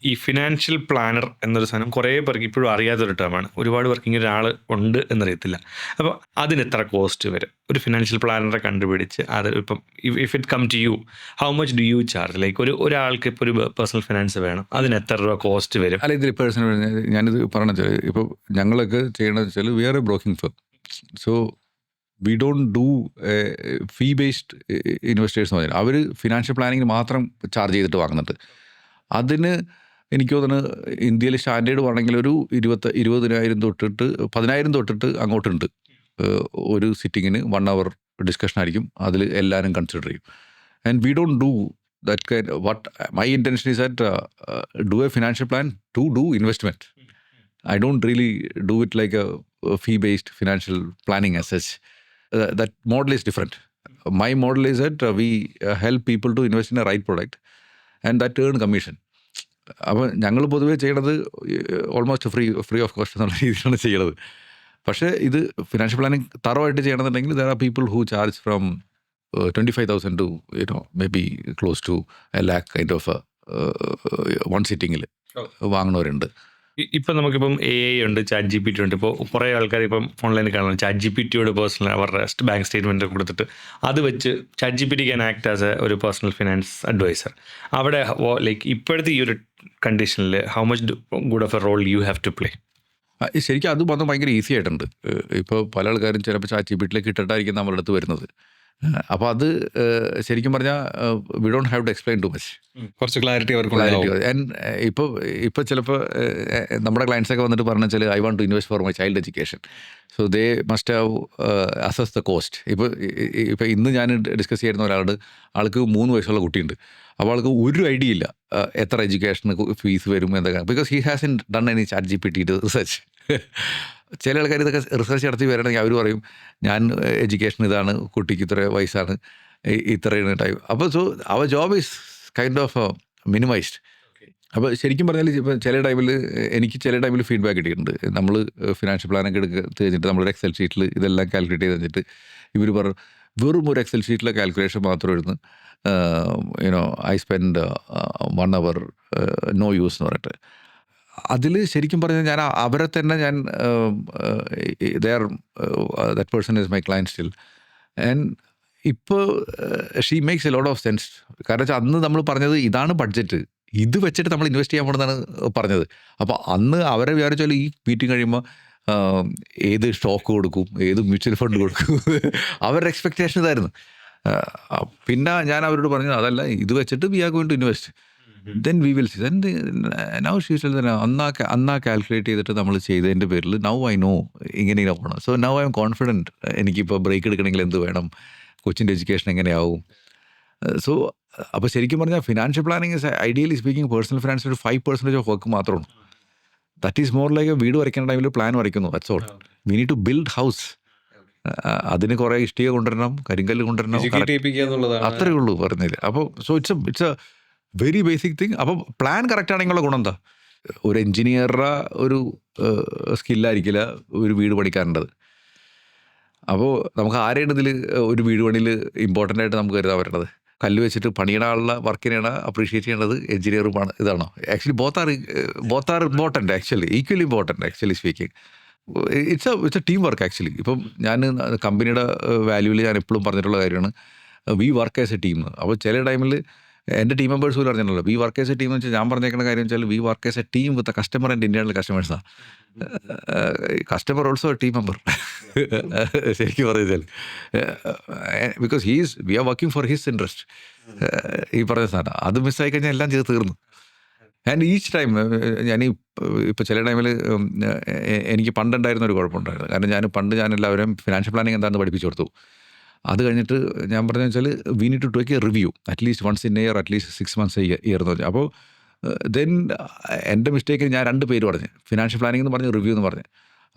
ഈ ഫിനാൻഷ്യൽ പ്ലാനർ എന്നൊരു സാധനം കുറേ പേർക്ക് ഇപ്പോഴും അറിയാത്തൊരു ടേമാണ്. ഒരുപാട് പേർക്ക് ഇങ്ങനെ ഒരാൾ ഉണ്ട് എന്നറിയത്തില്ല. അപ്പോൾ അതിന് എത്ര കോസ്റ്റ് വരും? ഒരു ഫിനാൻഷ്യൽ പ്ലാനറെ കണ്ടുപിടിച്ച് അത് ഇപ്പം if it come to you, how much do you charge? Like ഒരാൾക്ക് ഇപ്പോൾ ഒരു പേഴ്സണൽ ഫിനാൻസ് വേണം, അതിന് എത്ര രൂപ കോസ്റ്റ് വരും? അല്ല, ഇതിൽ പേഴ്സണൽ ഞാനിത് പറഞ്ഞ വെച്ചാൽ ഇപ്പോൾ ഞങ്ങളൊക്കെ ചെയ്യണമെന്ന് വെച്ചാൽ we are a broking firm. So we don't do fee based investors എന്ന് പറഞ്ഞാൽ അവർ ഫിനാൻഷ്യൽ പ്ലാനിങ്ങിന് മാത്രം ചാർജ് ചെയ്തിട്ട് വാങ്ങുന്നുണ്ട്. അതിന് എനിക്ക് തോന്നുന്നു ഇന്ത്യയിൽ സ്റ്റാൻഡേർഡ് വേണമെങ്കിൽ ഒരു 20,000 തൊട്ടിട്ട് 10,000 തൊട്ടിട്ട് അങ്ങോട്ടുണ്ട്. ഒരു സിറ്റിങ്ങിന് 1 hour ഡിസ്കഷൻ ആയിരിക്കും. അതിൽ എല്ലാവരും കൺസിഡർ ചെയ്യും. And we don't do that kind. What my intention is that do a financial plan to do investment. I don't really do it like a fee-based financial planning as such. That model is different. My model is that we help people to invest in a right product and that earn commission. അപ്പോൾ ഞങ്ങൾ പൊതുവേ ചെയ്യണത് almost free of cost എന്നുള്ള രീതിയിലാണ് ചെയ്യണത്. പക്ഷേ ഇത് financial planning തറവായിട്ട് ചെയ്യണമെന്നുണ്ടെങ്കിൽ there are people who charge from 25,000 to maybe close to a lakh kind of one sitting-ൽ വാങ്ങുന്നവരുണ്ട്. ഇപ്പം നമുക്കിപ്പം AI ഉണ്ട്, ChatGPT ഉണ്ട്. ഇപ്പോൾ കുറേ ആൾക്കാർ ഇപ്പം ഓൺലൈനിൽ കാണുന്നത് ChatGPT-യോട് പേഴ്സണൽ അവരുടെ ബാങ്ക് സ്റ്റേറ്റ്മെൻറ്റ് കൊടുത്തിട്ട് അത് വെച്ച് ChatGPT ക്യാൻ ആക്ട് ആസ് ഒരു പേഴ്സണൽ ഫിനാൻസ് അഡ്വൈസർ. അവിടെ ലൈക്ക് ഇപ്പോഴത്തെ ഈ ഒരു കണ്ടീഷനിൽ how much good of a role you have to play? ശരിക്കും അത് വന്ന് ഭയങ്കര ഈസി ആയിട്ടുണ്ട്. ഇപ്പോൾ പല ആൾക്കാരും ചിലപ്പോൾ ChatGPT-ലേക്ക് ഇട്ടിട്ടായിരിക്കും നമ്മുടെ അടുത്ത് വരുന്നത്. അപ്പോൾ അത് ശരിക്കും പറഞ്ഞാൽ we don't have to explain too much. കുറച്ച് ക്ലാരിറ്റി അവർക്ക്. ആൻഡ് ഇപ്പോൾ ചിലപ്പോൾ നമ്മുടെ ക്ലയൻസൊക്കെ വന്നിട്ട് പറഞ്ഞു വെച്ചാൽ I want to invest for my child education. So they must have assess the cost. ഇപ്പോൾ ഇന്ന് ഞാൻ ഡിസ്കസ് ചെയ്യുന്ന ഒരാളുടെ ആൾക്ക് 3 വയസ്സുള്ള കുട്ടിയുണ്ട്. അപ്പോൾ ആൾക്ക് ഒരു ഐഡിയ ഇല്ല എത്ര എഡ്യൂക്കേഷന് ഫീസ് വരും എന്തൊക്കെ, because he has in done any ChatGPT research. ചില ആൾക്കാർ ഇതൊക്കെ റിസർച്ച് നടത്തി വരണമെങ്കിൽ അവർ പറയും ഞാൻ എഡ്യൂക്കേഷൻ ഇതാണ്, കുട്ടിക്ക് ഇത്ര വയസ്സാണ്, ഇത്രയാണ് ടൈം. അപ്പോൾ സോ അവർ job is kind of minimized. അപ്പോൾ ശരിക്കും പറഞ്ഞാൽ ഇപ്പോൾ ചില ടൈമിൽ ഫീഡ്ബാക്ക് കിട്ടിയിട്ടുണ്ട്. നമ്മൾ ഫിനാൻഷ്യൽ പ്ലാനൊക്കെ എടുത്ത് കഴിഞ്ഞിട്ട് നമ്മളൊരു എക്സൽ ഷീറ്റിൽ ഇതെല്ലാം കാൽക്കുലേറ്റ് ചെയ്ത് വെച്ചിട്ട് ഇവർ പറഞ്ഞു വെറും ഒരു എക്സൽ ഷീറ്റിലെ കാൽക്കുലേഷൻ മാത്രം ഇരുന്ന് I spend 1 hour no use എന്ന് പറഞ്ഞിട്ട്. അതിൽ ശരിക്കും പറഞ്ഞാൽ ഞാൻ അവരെ തന്നെ that person is my client still. And ഇപ്പോൾ she makes a lot of sense. കാരണം വെച്ചാൽ അന്ന് നമ്മൾ പറഞ്ഞത് ഇതാണ് ബഡ്ജറ്റ്, ഇത് വെച്ചിട്ട് നമ്മൾ ഇൻവെസ്റ്റ് ചെയ്യാൻ പോകുന്നതാണ് പറഞ്ഞത്. അപ്പോൾ അന്ന് അവരെ വിചാരിച്ചാൽ ഈ മീറ്റിംഗ് കഴിയുമ്പോൾ ഏത് സ്റ്റോക്ക് കൊടുക്കും, ഏത് മ്യൂച്വൽ ഫണ്ട് കൊടുക്കും, അവരുടെ എക്സ്പെക്റ്റേഷൻ ഇതായിരുന്നു. പിന്നെ ഞാൻ അവരോട് പറഞ്ഞത് അതല്ല, ഇത് വെച്ചിട്ട് we are going to invest, then we will see. Then now she's തന്നെ അന്നാ കാൽക്കുലേറ്റ് ചെയ്തിട്ട് നമ്മൾ ചെയ്തതിൻ്റെ പേരിൽ നൗ ഐ നോ ഇങ്ങനെ പോകണം. So now I M confident. എനിക്കിപ്പോൾ ബ്രേക്ക് എടുക്കണമെങ്കിൽ എന്ത് വേണം, കൊച്ചിൻ്റെ എഡ്യൂക്കേഷൻ എങ്ങനെയാവും. സോ അപ്പോൾ ശരിക്കും പറഞ്ഞാൽ financial planning is ideally speaking personal finance ഒരു 5% ഓഫ് വർക്ക് മാത്രമാണ്. ദാറ്റ് ഈസ് മോർ ലൈക്ക് വീട് വരയ്ക്കുന്ന ടൈമിൽ പ്ലാൻ വരയ്ക്കുന്നു, that's all. We need to build house. അതിന് കുറേ ഇഷ്ടിക കൊണ്ടുവരണം, കരിങ്കല്ല് കൊണ്ടുവരണം, അത്രയേ ഉള്ളൂ പറഞ്ഞില്ല. അപ്പോൾ so it's A very basic thing. അപ്പോൾ പ്ലാൻ കറക്റ്റ് ആണെങ്കിലുള്ള ഗുണം എന്താ, ഒരു എൻജിനീയറുടെ ഒരു സ്കില്ലായിരിക്കില്ല ഒരു വീട് പണിക്കാറുണ്ടത്. അപ്പോൾ നമുക്ക് ആരെയാണ് ഇതിൽ ഒരു വീട് പണിയിൽ ഇമ്പോർട്ടൻ്റ് ആയിട്ട് നമുക്ക് കരുതാൻ പറ്റുന്നത്? കല്ല് വെച്ചിട്ട് പണിയുടെ ആളുടെ വർക്കിനെയാണ് അപ്രീഷിയേറ്റ് ചെയ്യേണ്ടത്, എഞ്ചിനീയറുമാണ് ഇതാണോ? Actually both are important, actually equally important actually speaking. It's a team work actually. ഇപ്പം ഞാൻ കമ്പനിയുടെ വാല്യൂവിൽ ഞാൻ എപ്പോഴും പറഞ്ഞിട്ടുള്ള കാര്യമാണ് we work as a team. അപ്പോൾ ചില ടൈമിൽ എൻ്റെ ടീം മെമ്പേഴ്സ് പോലും അറിഞ്ഞല്ലോ we work as a team എന്ന് വെച്ചാൽ ഞാൻ പറഞ്ഞേക്കുന്ന കാര്യം വെച്ചാൽ we work as a team with a customer and internal കസ്റ്റമേഴ്സാണ്. Customer also a team member ശരിക്കും പറഞ്ഞാൽ, because V are working for his interest. ഈ പറഞ്ഞ സാധനം അത് മിസ്സായി കഴിഞ്ഞാൽ എല്ലാം ചെയ്ത് തീർന്നു. ആൻഡ് ഈച്ച് ടൈം ഇപ്പോൾ ചില ടൈമിൽ എനിക്ക് പണ്ടുണ്ടായിരുന്ന ഒരു കുഴപ്പമുണ്ടായിരുന്നു. കാരണം ഞാൻ എല്ലാവരും ഫിനാൻഷ്യൽ പ്ലാനിങ് എന്താണെന്ന് പഠിപ്പിച്ചു കൊടുത്തു. അത് കഴിഞ്ഞിട്ട് ഞാൻ പറഞ്ഞു വെച്ചാൽ we need to take a review at least once in a year, at least 6 months year എന്ന് പറഞ്ഞു. അപ്പോൾ ദെൻ എൻ്റെ മിസ്റ്റേക്കിന് ഞാൻ 2 പേര് പറഞ്ഞു, ഫിനാൻഷ്യൽ പ്ലാനിങ് എന്ന് പറഞ്ഞ് റിവ്യൂ എന്ന് പറഞ്ഞു.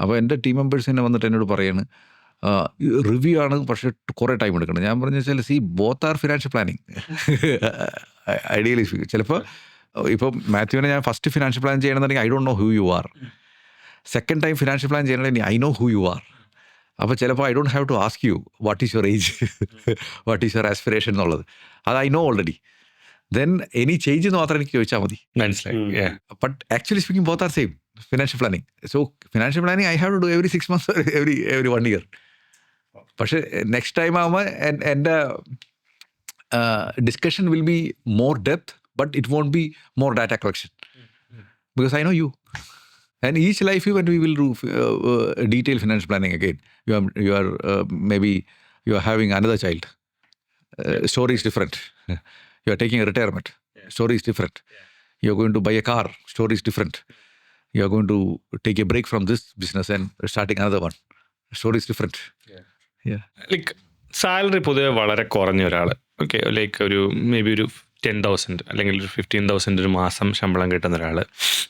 അപ്പോൾ എൻ്റെ ടീം മെമ്പേഴ്സ് തന്നെ വന്നിട്ട് എന്നോട് പറയാണ് റിവ്യൂ ആണ് പക്ഷേ കുറേ ടൈം എടുക്കണം. ഞാൻ പറഞ്ഞു വെച്ചാൽ both are financial planning ideally speaking. ചിലപ്പോൾ ഇപ്പോൾ മാത്യുവിനെ ഞാൻ ഫസ്റ്റ് ഫിനാൻഷ്യൽ പ്ലാൻ ചെയ്യണമെന്നുണ്ടെങ്കിൽ I don't know who you are. Second time financial plan ചെയ്യണമെങ്കിൽ I know who you are. അപ്പോൾ ചിലപ്പോൾ I don't have to ask you what is your age, what is your aspiration എന്നുള്ളത് അത് I know already. Then any change എന്ന് മാത്രം എനിക്ക് ചോദിച്ചാൽ മതി. മനസ്സിലായി. But actually speaking both are same financial planning. So financial planning I have to do every 6 months every 1 year. പക്ഷേ next time ആകുമ്പോൾ എൻ്റെ discussion will be more depth, but it won't be more data collection because I know you. And each life when we will do detailed financial planning again, you are maybe you are having another child, story is different. You are taking a retirement, story is different. You are going to buy a car, story is different. You are going to take a break from this business and starting another one, story is different. Yeah. Like salary പൊതുവെ വളരെ കുറഞ്ഞ ഒരാൾ, okay, like ഒരു may be ഒരു 10,000 അല്ലെങ്കിൽ ഒരു 15,000 ഒരു മാസം ശമ്പളം കിട്ടുന്ന ഒരാൾ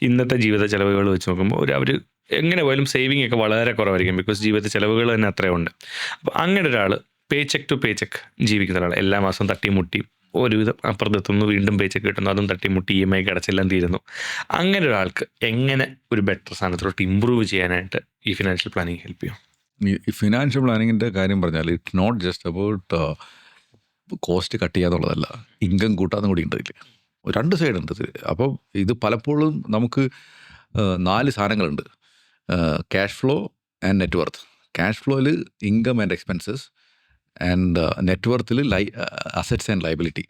ഇന്നത്തെ ജീവിത ചെലവുകൾ വെച്ച് നോക്കുമ്പോൾ അവർ എങ്ങനെ പോയാലും സേവിങ് ഒക്കെ വളരെ കുറവായിരിക്കും, ബിക്കോസ് ജീവിത ചെലവുകൾ തന്നെ അത്രയുണ്ട്. അപ്പോൾ അങ്ങനെ ഒരാൾ പേ ചെക്ക് ടു പേ ചെക്ക് ജീവിക്കുന്ന ഒരാൾ എല്ലാ മാസവും തട്ടിമുട്ടി ഒരുവിധം അപ്പുറത്തെത്തുന്നു, വീണ്ടും പേച്ചൊക്കെ കിട്ടുന്നു, അതും തട്ടിമുട്ടി EMI അടച്ചെല്ലാം തീരുന്നു. അങ്ങനെ ഒരാൾക്ക് എങ്ങനെ ഒരു ബെറ്റർ സ്ഥാനത്തോട്ട് ഇമ്പ്രൂവ് ചെയ്യാനായിട്ട് ഈ ഫിനാൻഷ്യൽ പ്ലാനിങ് ഹെൽപ്പ് ചെയ്യും? ഈ ഫിനാൻഷ്യൽ പ്ലാനിങ്ങിൻ്റെ കാര്യം പറഞ്ഞാൽ it's not just about cost cut ചെയ്യാന്നുള്ളതല്ല, ഇൻകം കൂട്ടാന്നും കൂടി ഉണ്ട് ഇതിൽ. 2 സൈഡ് ഉണ്ട് ഇതിൽ. അപ്പം ഇത് പലപ്പോഴും നമുക്ക് 4 സാധനങ്ങളുണ്ട്: cash flow and net worth. Cash ഫ്ലോയിൽ ഇൻകം ആൻഡ് എക്സ്പെൻസസ്, ആൻഡ് നെറ്റ്വർത്തിൽ അസറ്റ്സ് ആൻഡ് ലയബിലിറ്റി.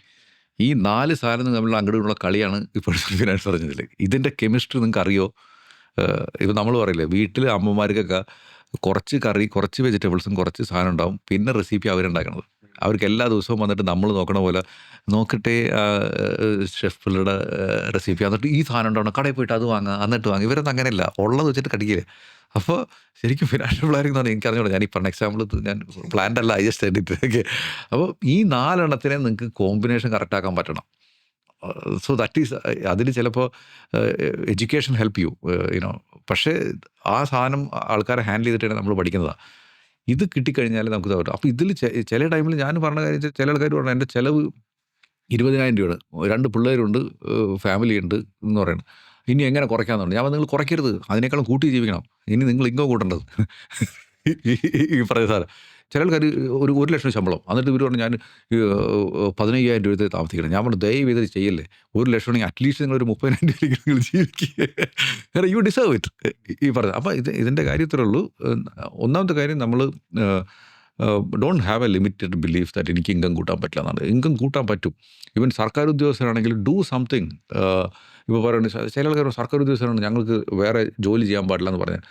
ഈ 4 സാധനം തമ്മിലുള്ള അങ്ങോട്ടുള്ള കളിയാണ് ഇപ്പോഴത്തെ ഫിനാൻസ് പറഞ്ഞതിൽ. ഇതിൻ്റെ കെമിസ്ട്രി നിങ്ങൾക്ക് അറിയോ? ഇപ്പം നമ്മൾ പറയില്ലേ, വീട്ടിൽ അമ്മമാർക്കൊക്കെ കുറച്ച് കറി, കുറച്ച് വെജിറ്റബിൾസും കുറച്ച് സാധനം ഉണ്ടാവും, പിന്നെ റെസിപ്പി അവരുണ്ടാക്കണത്. അവർക്ക് എല്ലാ ദിവസവും വന്നിട്ട് നമ്മൾ നോക്കണ പോലെ നോക്കട്ടെ ഷെഫുകളുടെ റെസിപ്പി, എന്നിട്ട് ഈ സാധനം ഉണ്ടാവണം, കടയിൽ പോയിട്ട് അത് വാങ്ങുക, എന്നിട്ട് വാങ്ങുക. ഇവരൊന്നും അങ്ങനെയല്ല, ഉള്ളത് വെച്ചിട്ട് കടിക്കില്ലേ. അപ്പോൾ ശരിക്കും ഫിനാൻഷ്യൽ പ്ലാനിങ് എന്ന് പറഞ്ഞാൽ എനിക്ക് അറിഞ്ഞോളൂ, ഞാൻ ഈ പറഞ്ഞ എക്സാമ്പിൾ ഞാൻ പ്ലാൻഡ് അല്ല, ഐ ജസ്റ്റ് എഡിറ്റ്. ഓക്കെ, അപ്പോൾ ഈ 4 എണ്ണത്തിനെ നിങ്ങൾക്ക് കോമ്പിനേഷൻ കറക്റ്റാക്കാൻ പറ്റണം. സോ ദാറ്റ് ഈസ്, അതിൽ ചിലപ്പോൾ എഡ്യൂക്കേഷൻ ഹെൽപ്പ് യുനോ, പക്ഷേ ആ സാധനം ആൾക്കാരെ ഹാൻഡിൽ ചെയ്തിട്ടാണ് നമ്മൾ പഠിക്കുന്നതാണ്. ഇത് കിട്ടിക്കഴിഞ്ഞാൽ നമുക്ക് പറ്റും. അപ്പോൾ ഇതിൽ ചില ടൈമിൽ ഞാൻ പറഞ്ഞ കാര്യം, ചില ആൾക്കാർ പറഞ്ഞാൽ എൻ്റെ ചിലവ് 20,000 രൂപയാണ്, 2 പിള്ളേരുണ്ട്, ഫാമിലി ഉണ്ട് എന്ന് പറയുന്നത്, ഇനി എങ്ങനെ കുറയ്ക്കാമെന്നുണ്ട്. ഞാൻ നിങ്ങൾ കുറയ്ക്കരുത്, അതിനേക്കാളും കൂട്ടി ജീവിക്കണം. ഇനി നിങ്ങൾ ഇൻകം കൂട്ടേണ്ടത് ഈ പറയുന്ന സാധനം. ചില ആൾക്കാർ ഒരു 1 ലക്ഷം ശമ്പളം, എന്നിട്ട് ഇവർ പറഞ്ഞു ഞാൻ 15,000 രൂപ താമസിക്കണം. ഞാൻ പറഞ്ഞു ദയവ് ചെയ്ത് ചെയ്യല്ലേ, 1 ലക്ഷം ആണെങ്കിൽ അറ്റ്ലീസ്റ്റ് നിങ്ങൾ ഒരു 30,000 രൂപയ്ക്ക് നിങ്ങൾ ജീവിക്കുക, യു ഡിസേർവ് ഇറ്റ് ഈ പറഞ്ഞത്. അപ്പോൾ ഇതിൻ്റെ കാര്യത്തിലേ ഉള്ളൂ. ഒന്നാമത്തെ കാര്യം, നമ്മൾ don't have a limited belief that എനിക്ക് ഇൻകം കൂട്ടാൻ പറ്റില്ല എന്നാണ്. ഇൻകം കൂട്ടാൻ പറ്റും. ഈവൻ സർക്കാർ ഉദ്യോഗസ്ഥരാണെങ്കിൽ ഡു സംതിങ്. ഇപ്പോൾ പറയുന്നത് ചില ആൾക്കാർ സർക്കാർ ഉദ്യോഗസ്ഥരാണ്, ഞങ്ങൾക്ക് വേറെ ജോലി ചെയ്യാൻ പാടില്ല എന്ന് പറഞ്ഞാൽ,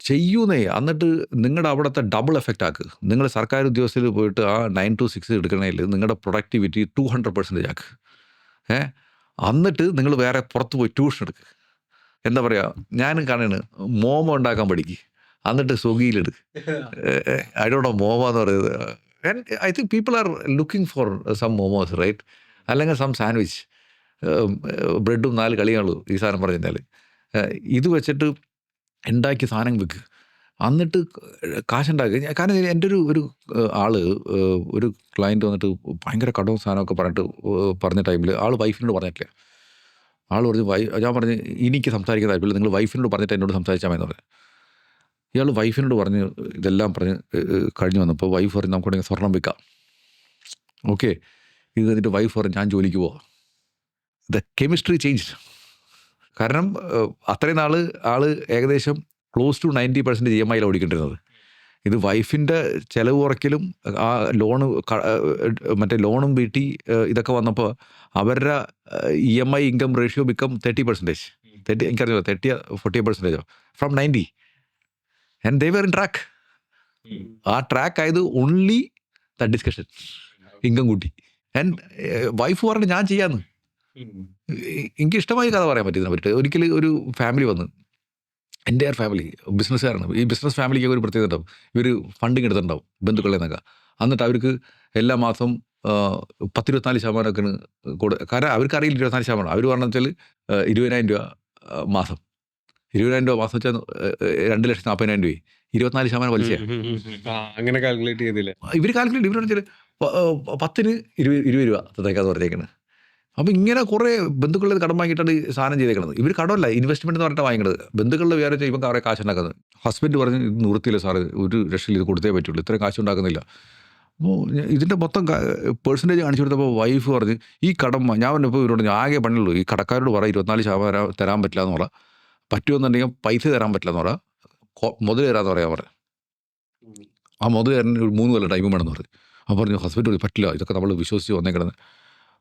ചെയ്യൂന്നേ. എന്നിട്ട് നിങ്ങളുടെ അവിടുത്തെ ഡബിൾ എഫക്റ്റ് ആക്കുക. നിങ്ങൾ സർക്കാർ ഉദ്യോഗസ്ഥയിൽ പോയിട്ട് ആ 9 to 6 എടുക്കണേൽ നിങ്ങളുടെ പ്രൊഡക്ടിവിറ്റി 200% ആക്കുക. എന്നിട്ട് നിങ്ങൾ വേറെ പുറത്ത് പോയി ട്യൂഷൻ എടുക്കുക. എന്താ പറയുക, ഞാനും കാണുന്നത് മോമോ ഉണ്ടാക്കാൻ പഠിക്കുക, എന്നിട്ട് സ്വിഗ്ഗിയിലെടുക്കുക. ഐ ഡോണ്ട് നോ മോമോ എന്ന് പറയുന്നത്. And I think people are looking for some momos, right? അല്ലെങ്കിൽ സം സാൻഡ്വിച്ച്, ബ്രെഡും 4 കളികളുള്ളൂ ഈ സാധനം പറഞ്ഞു കഴിഞ്ഞാൽ. ഇത് വെച്ചിട്ട് ഉണ്ടാക്കിയ സാധനം വെക്കുക, എന്നിട്ട് കാശുണ്ടാക്കുക. കാരണം എൻ്റെ ഒരു ആള്, ഒരു ക്ലയൻറ്റ് വന്നിട്ട് ഭയങ്കര കടവും സാധനമൊക്കെ പറഞ്ഞ ടൈമിൽ ആൾ വൈഫിനോട് പറഞ്ഞിട്ടില്ല. ആൾ പറഞ്ഞു ഞാൻ പറഞ്ഞു എനിക്ക് സംസാരിക്കാൻ താല്പര്യമില്ല, നിങ്ങൾ വൈഫിനോട് പറഞ്ഞിട്ട് എന്നോട് സംസാരിച്ചാൽ മതി എന്ന് പറഞ്ഞു. ഇയാൾ വൈഫിനോട് പറഞ്ഞ് ഇതെല്ലാം പറഞ്ഞ് കഴിഞ്ഞ് വന്നപ്പോൾ വൈഫ് പറഞ്ഞ് നമുക്കുണ്ടെങ്കിൽ സ്വർണം വെക്കാം. ഓക്കെ, ഇത് കഴിഞ്ഞിട്ട് വൈഫ് പറഞ്ഞ് ഞാൻ ജോലിക്ക് പോവാം. The chemistry change. കാരണം അത്രയും നാൾ ആൾ ഏകദേശം ക്ലോസ് ടു 90% EMI ഓടിക്കൊണ്ടിരുന്നത്. ഇത് വൈഫിൻ്റെ ചിലവ് കുറയ്ക്കലും ആ ലോണ് മറ്റേ ലോണും വീട്ടി ഇതൊക്കെ വന്നപ്പോൾ അവരുടെ EMI ഇൻകം റേഷ്യോ ബിക്കം 30%. എനിക്കറിയാം 30-40% from 90. And they were in track. ആ ട്രാക്ക് ആയത് ഓൺലി ദ ഡിസ്കഷൻ, ഇൻകം കൂട്ടി. ആൻഡ് വൈഫ് പറഞ്ഞു ഞാൻ ചെയ്യാമെന്ന്. എനിക്ക് ഇഷ്ടമായി കഥ പറയാൻ പറ്റിയതിനെ പറ്റി. ഒരിക്കലും ഒരു ഫാമിലി വന്ന്, എൻ്റെ ഫാമിലി ബിസിനസ്സുകാരാണ്. ഈ ബിസിനസ് ഫാമിലിക്ക് ഒരു പ്രത്യേകത ഉണ്ടാവും, ഇവർ ഫണ്ടിങ് എടുത്തിട്ടുണ്ടാവും ബന്ധുക്കളിൽ നിന്നൊക്കെ. എന്നിട്ട് അവർക്ക് എല്ലാ മാസം 10-24% കാരണം അവർക്ക് അറിയില്ല 24%. അവർ പറഞ്ഞ വെച്ചാൽ 20,000 രൂപ മാസം. 20,000 രൂപ മാസം വെച്ചാൽ 2,40,000 രൂപ, 24% പലിശ. അങ്ങനെ കാൽക്കുലേറ്റ് ചെയ്തില്ല ഇവർ. കാൽക്കുലേറ്റ് ഇവർ വെച്ചാൽ 10-ന് 20 രൂപ തന്നേക്കാന്ന് പറഞ്ഞേക്കുന്നത്. അപ്പോൾ ഇങ്ങനെ കുറേ ബന്ധുക്കളുടെ കടം വാങ്ങിയിട്ടാണ് ഈ സാധനം ചെയ്തേക്കുന്നത്. ഇവർ കടമല്ല, ഇൻവെസ്റ്റ്മെൻറ്റ് എന്ന് പറഞ്ഞിട്ട് വാങ്ങിക്കുന്നത്. ബന്ധുക്കളുടെ വിചാരിച്ചാൽ ഇവൻ കുറേ കാശ് ഉണ്ടാക്കുന്നത്. ഹസ്ബൻഡ് പറഞ്ഞ് ഇത് നിർത്തിയില്ല സാറ്, ഒരു രക്ഷയിൽ ഇത് കൊടുത്തേ പറ്റുള്ളൂ, ഇത്രയും കാശ് ഉണ്ടാക്കുന്നില്ല. അപ്പോൾ ഇതിൻ്റെ മൊത്തം പേഴ്സൻറ്റേജ് കാണിച്ചു കൊടുത്തപ്പോൾ വൈഫ് പറഞ്ഞ് ഈ കടം ഞാൻ പറഞ്ഞപ്പോൾ ഇവരോട് ആകെ പണിയുള്ളൂ, ഈ കടക്കാരോട് പറ 24% തരാൻ പറ്റില്ല എന്ന് പറ, പറ്റുമെന്നുണ്ടെങ്കിൽ പൈസ തരാൻ പറ്റില്ല എന്ന് പറ, മുതൽ തരാമെന്ന് പറയാൻ പറഞ്ഞു. ആ മുതൽ തരാൻ ഒരു 3 കൊല്ലം ടൈം വേണമെന്ന് പറഞ്ഞു. അപ്പോൾ പറഞ്ഞു ഹസ്ബൻഡ് പറഞ്ഞു പറ്റില്ല, ഇതൊക്കെ നമ്മൾ വിശ്വസിച്ച് വന്നേക്കിടന്ന്.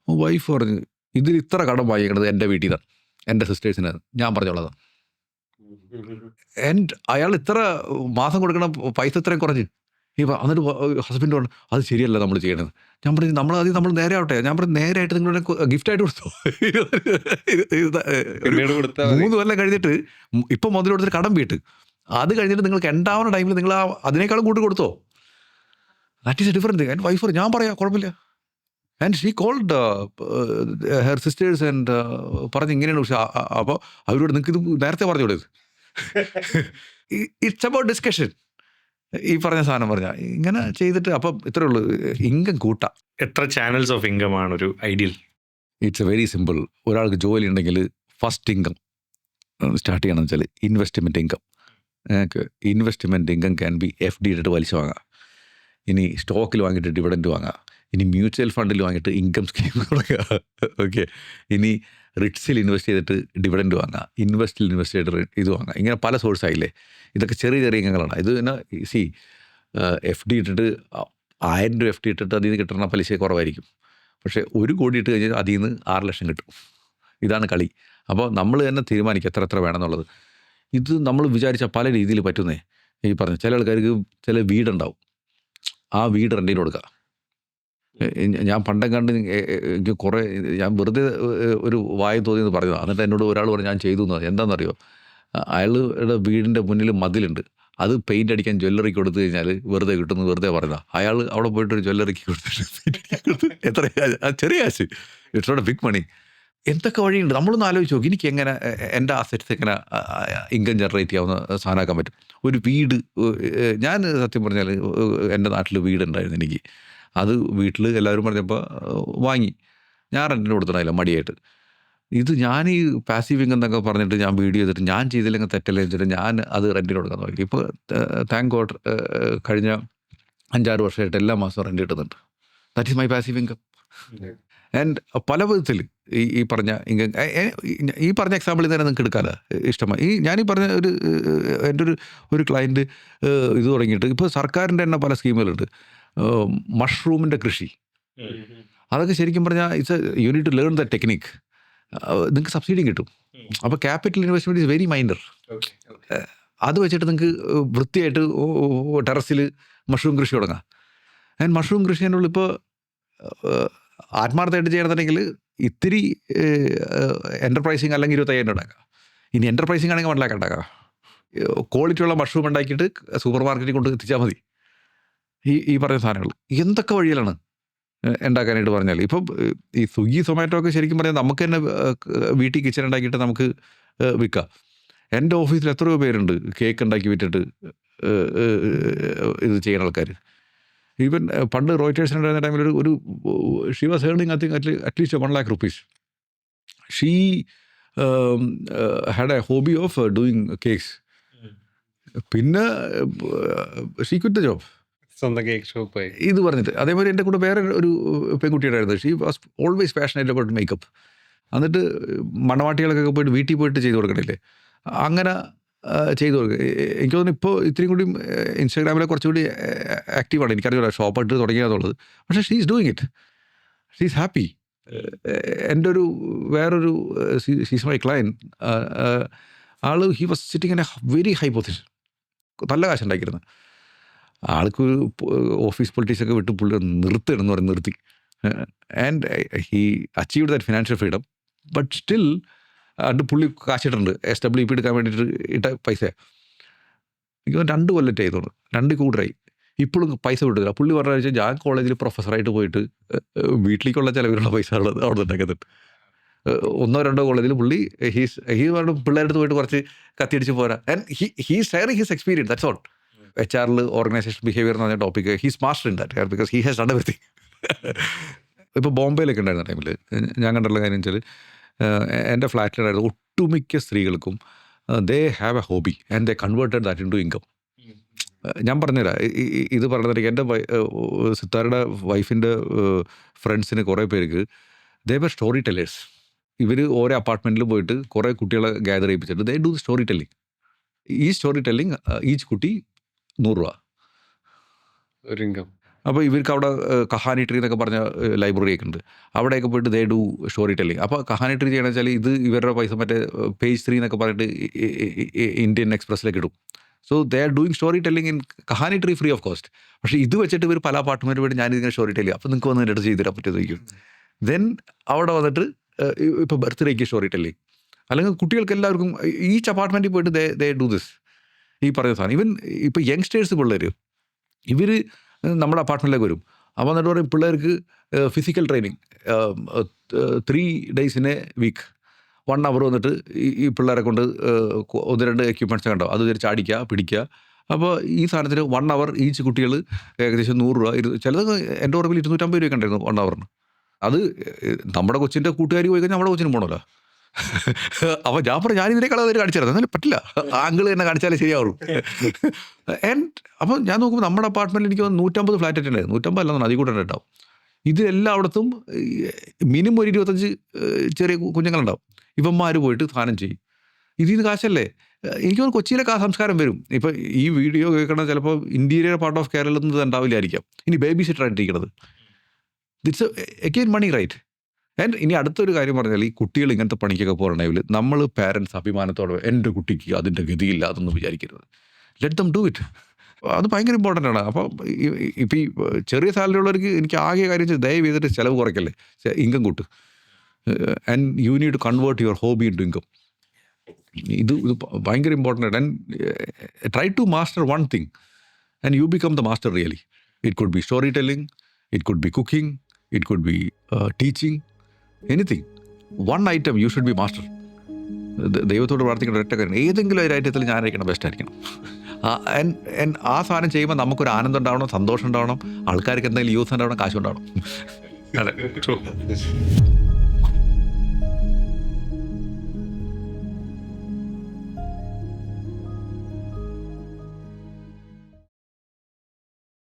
വൈഫ് പറഞ്ഞു ഇതിൽ ഇത്ര കടം വാങ്ങിക്കണത് എൻ്റെ വീട്ടിൽ നിന്നാണ്, എൻ്റെ സിസ്റ്റേഴ്സിന് ഞാൻ പറഞ്ഞോളതാണ്. ആൻഡ് അയാൾ ഇത്ര മാസം കൊടുക്കണ പൈസ ഇത്രയും കുറഞ്ഞ് എന്നിട്ട് ഹസ്ബൻഡ് പറഞ്ഞു അത് ശരിയല്ല നമ്മൾ ചെയ്യണത്. ഞാൻ പറഞ്ഞു നമ്മൾ നേരെ ആവട്ടെ. ഞാൻ പറഞ്ഞു നേരെയായിട്ട് നിങ്ങളുടെ ഗിഫ്റ്റായിട്ട് കൊടുത്തോ. 3 കൊല്ലം കഴിഞ്ഞിട്ട് ഇപ്പം മുതൽ കൊടുത്തിട്ട് കടം വീട്ട്, അത് കഴിഞ്ഞിട്ട് നിങ്ങൾക്ക് ഉണ്ടാവുന്ന ടൈമിൽ നിങ്ങൾ അതിനേക്കാളും കൂട്ടി കൊടുത്തോ. That is a different thing. And wife ഞാൻ പറയാം കുഴപ്പമില്ല. And she called her sisters and പറഞ്ഞ് ഇങ്ങനെയാണ്. പക്ഷേ അപ്പോൾ അവരോട് നിങ്ങൾക്ക് ഇത് നേരത്തെ പറഞ്ഞോളൂ, ഇറ്റ്സ് അബൌട്ട് ഡിസ്കഷൻ. ഈ പറഞ്ഞ സാധനം പറഞ്ഞാൽ ഇങ്ങനെ ചെയ്തിട്ട് അപ്പം ഇത്രേ ഉള്ളൂ, ഇൻകം കൂട്ടാം. എത്ര ചാനൽസ് ഓഫ് ഇൻകം ആണ് ഒരു ideal? It's A very simple. ഒരാൾക്ക് ജോലി ഉണ്ടെങ്കിൽ ഫസ്റ്റ് ഇൻകം സ്റ്റാർട്ട് ചെയ്യണമെന്ന് വെച്ചാൽ investment income. Investment income can be FD ഇട്ടിട്ട് വലിച്ചു വാങ്ങാം, ഇനി സ്റ്റോക്കിൽ വാങ്ങിയിട്ട് ഡിവിഡൻറ്റ് വാങ്ങാം, ഇനി മ്യൂച്വൽ ഫണ്ടിൽ വാങ്ങിയിട്ട് ഇൻകം സ്കീം തുടങ്ങുക. ഓക്കെ, ഇനി റിട്സിൽ ഇൻവെസ്റ്റ് ചെയ്തിട്ട് ഡിവിഡൻറ്റ് വാങ്ങാം, ഇൻവെസ്റ്റിൽ ഇൻവെസ്റ്റ് ചെയ്തിട്ട് ഇത് വാങ്ങാം. ഇങ്ങനെ പല സോഴ്സ് ആയില്ലേ. ഇതൊക്കെ ചെറിയ ചെറിയ ഇൻകങ്ങളാണ്. ഇത് തന്നെ FD ഇട്ടിട്ട് 1000 രൂപ FD ഇട്ടിട്ട് അതിൽ നിന്ന് കിട്ടുന്ന പലിശ കുറവായിരിക്കും. പക്ഷേ 1 കോടി ഇട്ട് കഴിഞ്ഞാൽ അതിൽ നിന്ന് 6 ലക്ഷം കിട്ടും. ഇതാണ് കളി. അപ്പോൾ നമ്മൾ തന്നെ തീരുമാനിക്കുക എത്ര വേണമെന്നുള്ളത്. ഇത് നമ്മൾ വിചാരിച്ച പല രീതിയിൽ പറ്റുന്നേ. ഈ പറഞ്ഞ ചില ആൾക്കാർക്ക് ചില വീടുണ്ടാവും, ആ വീട് റെൻറ്റിന് കൊടുക്കുക. ഞാൻ പണ്ടം കണ്ട് എനിക്ക് കുറേ, ഞാൻ വെറുതെ ഒരു വായ തോന്നിയെന്ന് പറഞ്ഞതാണ്. എന്നിട്ട് എന്നോട് ഒരാൾ പറഞ്ഞു ഞാൻ ചെയ്തു എന്ന്. എന്താണെന്നറിയോ, അയാളുടെ വീടിൻ്റെ മുന്നിൽ മതിലുണ്ട്, അത് പെയിൻ്റ് അടിക്കാൻ ജ്വല്ലറിക്ക് കൊടുത്തു കഴിഞ്ഞാൽ വെറുതെ കിട്ടുന്നു, വെറുതെ പറഞ്ഞതാണ്. അയാൾ അവിടെ പോയിട്ടൊരു ജ്വല്ലറിക്ക് കൊടുത്തിട്ട് എത്ര ചെറിയ കാശ്, it's not a big money. എന്തൊക്കെ വഴിയുണ്ട്, നമ്മളൊന്ന് ആലോചിച്ച് നോക്കി. എനിക്ക് എങ്ങനെ എൻ്റെ അസറ്റ്സ് എങ്ങനെ ഇൻകം ജനറേറ്റ് ചെയ്യാവുന്ന സാധനമാക്കാൻ പറ്റും. ഒരു വീട്, ഞാൻ സത്യം പറഞ്ഞാൽ എൻ്റെ നാട്ടിൽ വീടുണ്ടായിരുന്നു എനിക്ക്. അത് വീട്ടിൽ എല്ലാവരും പറഞ്ഞപ്പോൾ വാങ്ങി, ഞാൻ റെൻറ്റിന് കൊടുത്തിട്ടില്ല മടിയായിട്ട്. ഇത് ഞാൻ ഈ പാസീവ് ഇൻകം എന്നൊക്കെ പറഞ്ഞിട്ട് ഞാൻ വീഡിയോ ചെയ്തിട്ട് ഞാൻ ചെയ്തില്ലെങ്കിൽ തെറ്റല്ലേ വെച്ചിട്ട് ഞാൻ അത് റെൻറ്റിന് കൊടുക്കാൻ നോക്കി. ഇപ്പോൾ താങ്ക് ഗോഡ് കഴിഞ്ഞ 5-6 വർഷമായിട്ട് എല്ലാ മാസവും റെൻറ്റ് കിട്ടുന്നുണ്ട്. That is my passive income. And പല വിധത്തിൽ ഈ പറഞ്ഞ ഇൻകം, ഈ പറഞ്ഞ എക്സാമ്പിളിൽ തന്നെ നിങ്ങൾക്ക് എടുക്കാമല്ലോ ഇഷ്ടമായി. ഞാനീ പറഞ്ഞ എൻ്റെ ഒരു ക്ലയൻറ്റ് ഇത് തുടങ്ങിയിട്ട് ഇപ്പോൾ സർക്കാരിൻ്റെ തന്നെ പല സ്കീമുകളുണ്ട്. മഷ്റൂമിൻ്റെ കൃഷി, അതൊക്കെ ശരിക്കും പറഞ്ഞാൽ it's you need to learn the technique. നിങ്ങൾക്ക് സബ്സിഡിയും കിട്ടും. അപ്പോൾ capital investment is very minor. അത് വെച്ചിട്ട് നിങ്ങൾക്ക് വൃത്തിയായിട്ട് ടെറസിൽ മഷ്റൂം കൃഷി തുടങ്ങാം. ആൻഡ് മഷ്റൂം കൃഷി അതിനുള്ള ഇപ്പോൾ ആത്മാർത്ഥമായിട്ട് ചെയ്യണമെന്നുണ്ടെങ്കിൽ ഇത്തിരി എൻ്റർപ്രൈസിങ് അല്ലെങ്കിൽ 25,000 ഉണ്ടാക്കാം. ഇനി എൻ്റർപ്രൈസിങ് ആണെങ്കിൽ 1 lakh ഉണ്ടാക്കാം. ക്വാളിറ്റി ഉള്ള മഷ്റൂം ഉണ്ടാക്കിയിട്ട് സൂപ്പർ മാർക്കറ്റിൽ കൊണ്ട് എത്തിച്ചാൽ മതി. ഈ പറഞ്ഞ സാധനങ്ങൾ എന്തൊക്കെ വഴിയിലാണ് ഉണ്ടാക്കാനായിട്ട് പറഞ്ഞാൽ. ഇപ്പം ഈ സ്വിഗ്ഗി സൊമാറ്റോ ഒക്കെ ശരിക്കും പറഞ്ഞാൽ നമുക്ക് തന്നെ വീട്ടിൽ കിച്ചൺ ഉണ്ടാക്കിയിട്ട് നമുക്ക് വിൽക്കാം. എൻ്റെ ഓഫീസിൽ എത്രയോ പേരുണ്ട് കേക്ക് ഉണ്ടാക്കി വിറ്റിട്ട് ഇത് ചെയ്യുന്ന ആൾക്കാർ. ഈവൻ പണ്ട് റോയിറ്റേഴ്സ് ഉണ്ടായിരുന്ന ടൈമിൽ ഒരു she was earning I think at least 1 lakh rupees. She had a hobby of doing cakes. പിന്നെ ഷീ ക്വിറ്റ് ദ ജോബ്, സ്വന്തം കേക്ക് ഷോപ്പായി ഇത് പറഞ്ഞിട്ട്. അതേപോലെ എൻ്റെ കൂടെ വേറെ ഒരു പെൺകുട്ടിയുണ്ടായിരുന്നു. She was always passionate about makeup. എന്നിട്ട് മണവാട്ടികൾക്കൊക്കെ പോയിട്ട് വീട്ടിൽ പോയിട്ട് ചെയ്ത് കൊടുക്കണില്ലേ, അങ്ങനെ ചെയ്തു കൊടുക്കുക. എനിക്ക് തോന്നുന്നു ഇപ്പോൾ ഇത്രയും കൂടി ഇൻസ്റ്റാഗ്രാമിലെ കുറച്ചുകൂടി ആക്റ്റീവാണ്. എനിക്കറിയില്ല ഷോപ്പായിട്ട് തുടങ്ങിയതെന്നുള്ളത്. പക്ഷേ she is doing it, she is happy. എൻ്റെ വേറൊരു she's my client, all he was sitting in A very high position, നല്ല കാശുണ്ടാക്കിയിരുന്നു. ആൾക്ക് ഓഫീസ് പൊളിറ്റിക്സൊക്കെ വിട്ട് പുള്ളി നിർത്തണമെന്ന് പറഞ്ഞ് നിർത്തി. And he achieved that financial freedom. But still അത് പുള്ളി കാശിട്ടുണ്ട് SWP എടുക്കാൻ വേണ്ടിയിട്ട് ഇട്ട പൈസ. എനിക്ക് 2 കൊല്ലത്തെ ആയതുകൊണ്ട് 2 കൂടുതലായി. ഇപ്പോഴും പൈസ വിട്ടില്ല. പുള്ളി പറഞ്ഞ വെച്ചാൽ ഞാൻ കോളേജിൽ പ്രൊഫസറായിട്ട് പോയിട്ട് വീട്ടിലേക്കുള്ള ചിലവിലുള്ള പൈസ അവിടെ ഉണ്ടാക്കുന്നുണ്ട്. 1-2 കോളേജിൽ പുള്ളി ഹീ പറഞ്ഞു പിള്ളേരുടെ പോയിട്ട് കുറച്ച് കത്തിയടിച്ച് പോരാ. And he sharing his experience, that's all. HR organisation behaviour എന്ന് പറഞ്ഞ topic he's master in that because he has done everything. ഇപ്പോൾ ബോംബെയിലൊക്കെ ഉണ്ടായിരുന്ന ടൈമിൽ ഞാൻ കണ്ടുള്ള കാര്യം വെച്ചാൽ എൻ്റെ ഫ്ലാറ്റിലുണ്ടായിരുന്ന ഒട്ടുമിക്ക സ്ത്രീകൾക്കും they have a hobby and they converted that into income. ഞാൻ പറഞ്ഞുതരാം ഇത് പറഞ്ഞിട്ടുണ്ടെങ്കിൽ എൻ്റെ സിത്താരുടെ വൈഫിൻ്റെ ഫ്രണ്ട്സിന് കുറേ പേർക്ക് ദേ വർ സ്റ്റോറി ടെല്ലേഴ്സ്. ഇവർ ഓരോ അപ്പാർട്ട്മെൻറ്റിൽ പോയിട്ട് കുറേ കുട്ടികളെ ഗ്യാദർ ചെയ്യിപ്പിച്ചിട്ട് ദേ ഡു സ്റ്റോറി ടെല്ലിങ്. ഈ സ്റ്റോറി ടെല്ലിങ് ഈച്ച് കുട്ടി 100 രൂപ ഒരു ഇൻകം. അപ്പോൾ ഇവർക്ക് അവിടെ കഹാനി ട്രീ എന്നൊക്കെ പറഞ്ഞ ലൈബ്രറിയൊക്കെ ഉണ്ട്. അവിടെയൊക്കെ പോയിട്ട് ദേ ഡു സ്റ്റോറി ടെല്ലിങ്. അപ്പോൾ കഹാനി ട്രീ ചെയ്യണമെന്ന് വെച്ചാൽ ഇത് ഇവരുടെ പൈസ മറ്റേ പേജ് 3 എന്നൊക്കെ പറഞ്ഞിട്ട് ഇന്ത്യൻ എക്സ്പ്രസ്സിലേക്ക് ഇടും. So they are doing story telling in Kahani tree free of cost. പക്ഷേ ഇത് വെച്ചിട്ട് ഇവർ പല അപ്പാർട്ട്മെൻറ്റ് പോയിട്ട് ഞാനിതിങ്ങനെ സ്റ്റോറി ടെല്ലിങ്, അപ്പോൾ നിങ്ങൾക്ക് വന്ന് എൻ്റെ ചെയ്ത് തരാൻ പറ്റുമായിരിക്കും. ദെൻ അവിടെ വന്നിട്ട് ഇപ്പോൾ ബർത്ത്ഡേക്ക് സ്റ്റോറി ടെല്ലിങ്, അല്ലെങ്കിൽ കുട്ടികൾക്ക് എല്ലാവർക്കും ഈച്ച് അപ്പാർട്ട്മെൻറ്റിൽ പോയിട്ട് ദേ ഡു ദിസ്. ഈ പറയുന്ന സാധനം ഈവൻ ഇപ്പോൾ യങ്സ്റ്റേഴ്സ് പിള്ളേർ ഇവർ നമ്മുടെ അപ്പാർട്ട്മെൻറ്റിലേക്ക് വരും. അപ്പോൾ എന്നിട്ട് പറയും പിള്ളേർക്ക് physical training 3 days in a week 1 hour വന്നിട്ട് ഈ പിള്ളേരെ കൊണ്ട് 1-2 എക്യുപ്മെൻറ്റ്സ് കണ്ടോ അത് ചാടിക്കുക പിടിക്കുക അപ്പോൾ ഈ സാധനത്തിന് 1 hour ഈച്ച് കുട്ടികൾ ഏകദേശം 100 രൂപ, ചിലത് എൻ്റെ ഓർമ്മയിൽ 250 രൂപയൊക്കെ ഉണ്ടായിരുന്നു 1 hourന്. അത് നമ്മുടെ കൊച്ചിൻ്റെ കൂട്ടുകാരി പോയി കഴിഞ്ഞാൽ നമ്മുടെ കൊച്ചിനും പോകണമല്ലോ. അപ്പോൾ ഞാൻ പറഞ്ഞു ഞാനിതിനെ കളർ കാണിച്ചായിരുന്നു, എന്നാലും പറ്റില്ല, ആങ്കിൾ തന്നെ കാണിച്ചാലേ ശരിയാവുള്ളൂ. അപ്പോൾ ഞാൻ നോക്കുമ്പോൾ നമ്മുടെ അപ്പാർട്ട്മെൻറ്റിൽ എനിക്ക് 150 ഫ്ലാറ്റ് ഉണ്ടായിരുന്നു, 150 അല്ലെന്നാണ് അതിൽ കൂടെ ഉണ്ടാവും. ഇതിലെല്ലായിടത്തും മിനിമം ഒരു 25 ചെറിയ കുഞ്ഞുങ്ങളുണ്ടാവും. ഇവന്മാർ പോയിട്ട് സാധനം ചെയ്യും. ഇതിൽ നിന്ന് കാശല്ലേ. എനിക്ക് തോന്നുന്നു കൊച്ചിയിലൊക്കെ ആ സംസ്കാരം വരും. ഇപ്പോൾ ഈ വീഡിയോ കേൾക്കണത് ചിലപ്പോൾ ഇൻറ്റീരിയർ പാർട്ട് ഓഫ് കേരളത്തിൽ നിന്ന് ഉണ്ടാവില്ലായിരിക്കാം. ഇനി ബേബി സിറ്റർ ആയിട്ടിരിക്കുന്നത്, it's again money, right? And ഇനി അടുത്തൊരു കാര്യം പറഞ്ഞാൽ, ഈ കുട്ടികൾ ഇങ്ങനത്തെ പണിക്കൊക്കെ പോകണമെങ്കിൽ നമ്മൾ പാരൻസ് അഭിമാനത്തോടെ എൻ്റെ കുട്ടിക്ക് അതിൻ്റെ ഗതിയില്ല അതൊന്നും വിചാരിക്കരുത്. Let them do it. അത് ഭയങ്കര ഇമ്പോർട്ടൻ്റ് ആണ്. അപ്പോൾ ഇപ്പോൾ ഈ ചെറിയ സാലറി ഉള്ളവർക്ക് എനിക്ക് ആകെ കാര്യം ദയവ് ചെയ്തിട്ട് ചിലവ് കുറയ്ക്കല്ലേ, ഇൻകം കൂട്ട്. And you need to convert your hobby into income. ഇത് ഭയങ്കര ഇമ്പോർട്ടൻ്റ് ആണ്. And try to master one thing and you become the master really. It could be story telling, it could be cooking, it could be teaching, anything. One item you should be master. ദൈവത്തോട് പ്രാർത്ഥിക്കേണ്ട ഒറ്റ കാര്യം, ഏതെങ്കിലും ഒരു ഐറ്റത്തിൽ ഞാനായിരിക്കണം, best ആയിരിക്കണം. ആ സാധനം ചെയ്യുമ്പോൾ നമുക്കൊരു ആനന്ദം ഉണ്ടാവണം, സന്തോഷം ഉണ്ടാവണം, ആൾക്കാർക്ക് എന്തെങ്കിലും യൂസ് ഉണ്ടാവണം, കാശുണ്ടാവണം. അതെ, ട്രൂ.